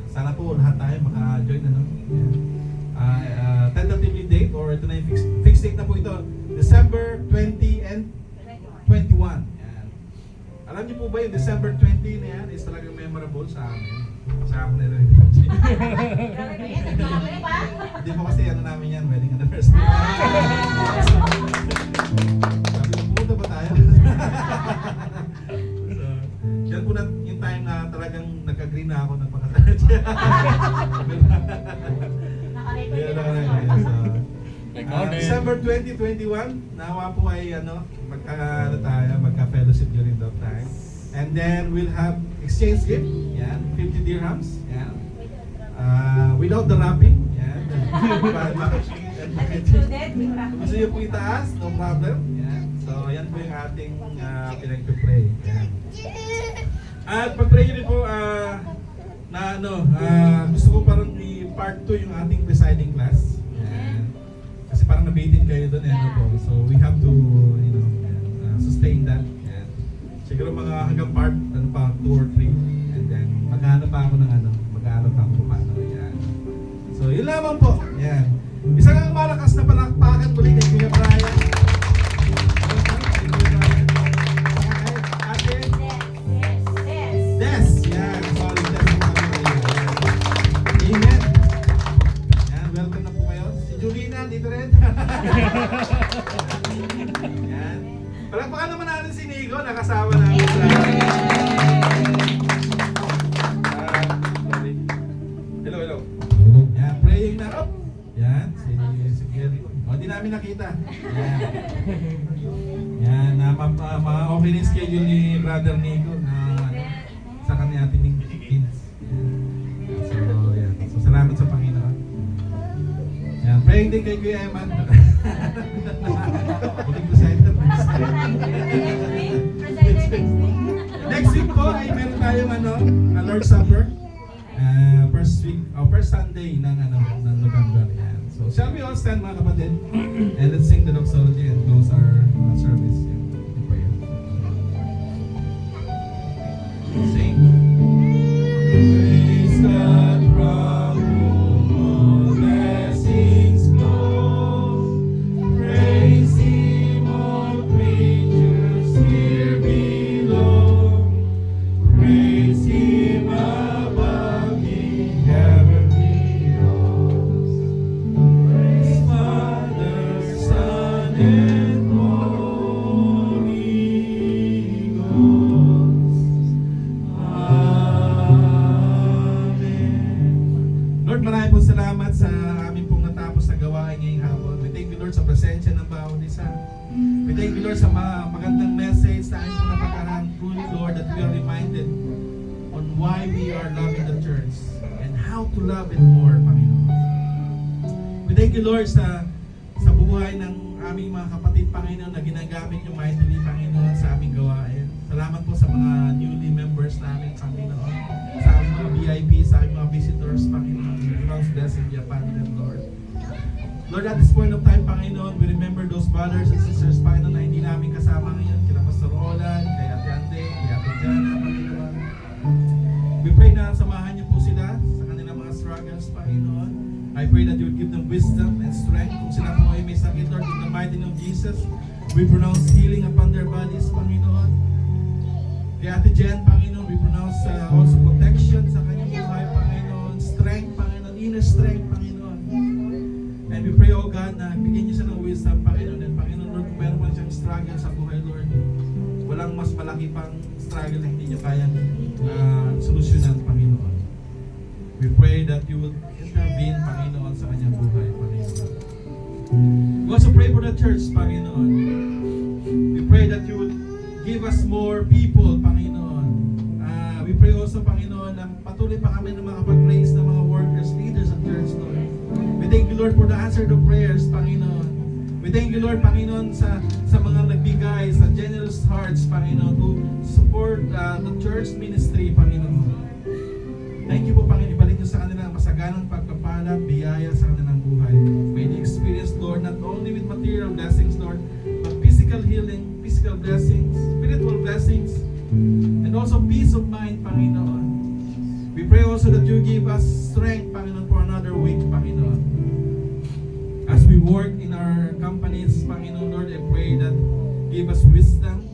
sana po lahat tayo maka-join Yan. Tentatively date or ito na yung fixed date na po ito, December 20 and 21. Yan. Alam niyo po ba yung December 20 na yan is talagang memorable sa amin. Sa amin na rin. Hindi po kasi namin yan, wedding anniversary. Sabi ko, pumunta ba tayo? So, yan po yung time na talagang nag-agree na ako ng pagkatalit. December 2021, nawa po ay magka-fellowship during that time. And then we'll have exchange gift, yan, 50 dirhams, yan. Without the wrapping, yan. Gusto nyo po itaas, no problem. Yan. So, yan po yung ating pinag-pray. Yan. At pag-pray nyo rin po, gusto ko parang i-part 2 yung ating presiding class. Yan. Kasi parang nabitin kayo doon, So, we have to, sustain that. Yan. Siguro mga hanggang part, 2 or 3. And then, maghanap pa ako ng mag-aaral pa ako paano. Yan. So, yun lamang po. Yan. Isang ang malakas na palakpakan muli kay Kuya Brian. Ate Des. Yan. Sorry, Des. Amen. Yan. Welcome na po kayo. Si Julina, dito rin. Yan. Palakpakan naman natin si Nico. Nakasama namin sa... Hello. Yan. Praying na. Oh. Yan, si Gary. Di namin nakita. Yan. Yan, okay na yung schedule ni Brother Nico na sa kanya ating kids. So, yan. So, salamat sa Panginoon. Yan, praying din kay Kuya Eman. Huling ko sa ito. Next week po ay meron tayong Lord's Supper. First Sunday ng November. Yan. So, shall we all stand mga kapatid? And let's sing the doxology and close our service in prayer. Sing. Praise God from whom all blessings flow. Praise Him, all creatures here below. Praise Him above the heavenly hosts. Praise Father, Son, and Holy Lord, maraming po salamat sa aming pong natapos na gawain ngayong hapon. We thank you, Lord, sa presensya ng bawat isa. We thank you, Lord, sa magandang message na aming pong napakaraan. Truly, Lord, that we are reminded on why we are loving the church and how to love it more, Panginoon. We thank you, Lord, sa buhay ng aming mga kapatid, Panginoon, na ginagamit yung mightily, Panginoon, sa aming gawain. Salamat po sa mga newly members namin, Panginoon, sa aming mga VIP, sa aming mga visitors, Panginoon. We pronounce blessing be upon them, Lord. Lord, at this point of time, Panginoon, we remember those brothers and sisters, Panginoon, na hindi namin kasama ngayon, kina Pastor Roland, kay Ate Ante, kay Ate Jana, Panginoon. We pray na samahan niyo po sila sa kanilang mga struggles, Panginoon. I pray that you would give them wisdom and strength. Kung sila po ay may sakit, Lord, in the mighty name of Jesus, we pronounce healing upon their bodies, Panginoon. Kay Ate Jen, Panginoon, we pronounce also protection sa kanyang buhay, Panginoon. Strength, Panginoon, inner strength, Panginoon. And we pray, oh God, na bigyan niyo siya ng wisdom, Panginoon. And Panginoon, Lord, kung meron man siyang struggle sa buhay, Lord, walang mas malaki pang struggle na hindi niyo kayang solusyonan, Panginoon. We pray that you will intervene, Panginoon, sa kanyang buhay, Panginoon. We also pray for the church, Panginoon. We pray that you would give us more people, Panginoon. We pray also, Panginoon, na patuloy pa kami na makapag-raise ng mga workers, leaders of church, Lord. We thank you, Lord, for the answer to prayers, Panginoon. We thank you, Lord, Panginoon, sa mga nagbigay, sa generous hearts, Panginoon, to support the church ministry, Panginoon. Thank you po, Panginoon. Ibalik niyo sa kanila ang masaganang pagpapala at biyaya sa kanilang buhay. May they experience, Lord, not only with material blessings, Lord, but physical healing, physical blessings, spiritual blessings, and also peace of mind, Panginoon. We pray also that you give us strength, Panginoon, for another week, Panginoon. As we work in our companies, Panginoon, Lord, I pray that give us wisdom.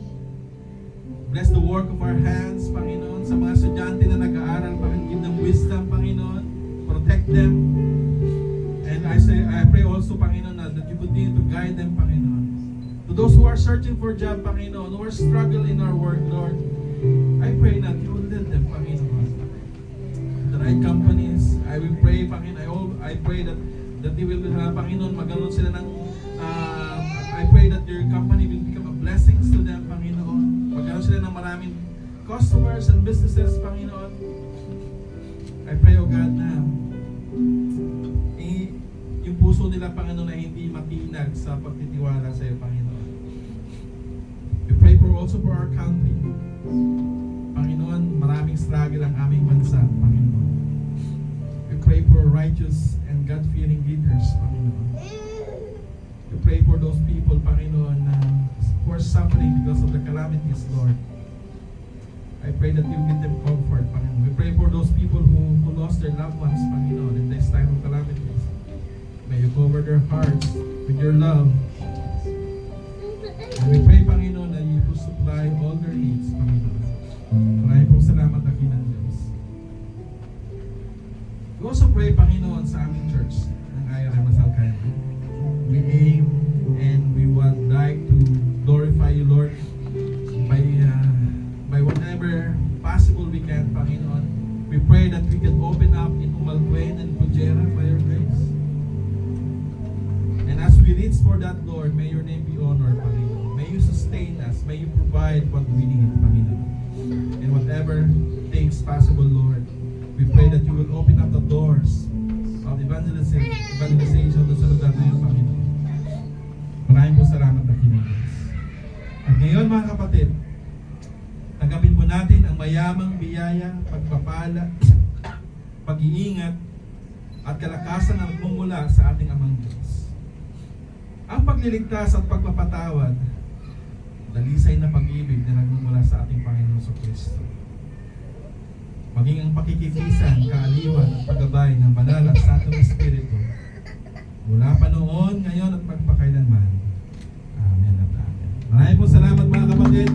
Bless the work of our hands, Panginoon. Sa mga estudyante na nag-aaral, Panginoon, give them wisdom, Panginoon. Protect them. And I pray also, Panginoon, that you continue to guide them, Panginoon. To those who are searching for a job, Panginoon, who are struggling in our work, Lord, I pray that you will lead them, Panginoon. The right companies, I will pray, Panginoon. I pray that they will, Panginoon, magkaroon sila ng, I pray that your company will become a blessing to them, Panginoon. Magkaroon sila ng maraming customers and businesses, Panginoon. I pray, O God, na yung puso nila, Panginoon, na hindi matinag sa pagtitiwala sa iyo, Panginoon. We pray also for our country. Panginoon, maraming struggle ang aming bansa, Panginoon. We pray for righteous and God-fearing leaders, Panginoon. We pray for those people, Panginoon, who are suffering because of the calamities, Lord. I pray that you give them comfort, Panginoon. We pray for those people who lost their loved ones, Panginoon, in this time of calamities. May you cover their hearts with your love. And we pray, Panginoon, that you will supply all their needs, Panginoon. Maraming pong salamat, Dakilang Diyos. We also pray, Panginoon, sa aming church ng IRM Masalcayan. We aim and we would like to glorify you, Lord, by whatever possible we can, Panginoon. We pray that we can open up in Umalguen and Pujera by your grace. And as we reach for that, Lord, may your name be honored, Panginoon. May you sustain us. May you provide what we need, Panginoon. And whatever things possible, Lord, we pray that you will open up the doors of evangelization sa lugar na yun, Panginoon. Maraming po salamat, Dakilang Diyos. At ngayon, mga kapatid, tanggapin po natin ang mayamang biyaya, pagpapala, pag-iingat, at kalakasan na nagmumula sa ating Amang Diyos. Ang pagliligtas at pagpapatawad, dalisay na pag-ibig na nagmumula sa ating Panginoon sa Kristo. Maging ang pakikikisan, kaaliwan at paggabay ng banal at santong Espiritu mula pa noon, ngayon at magpakailanman. Amen at amen. Maraming po salamat, mga kapatid.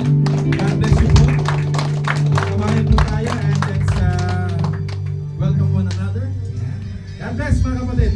God bless you po. Kamahin po tayo and let's welcome one another. God bless, mga kapatid.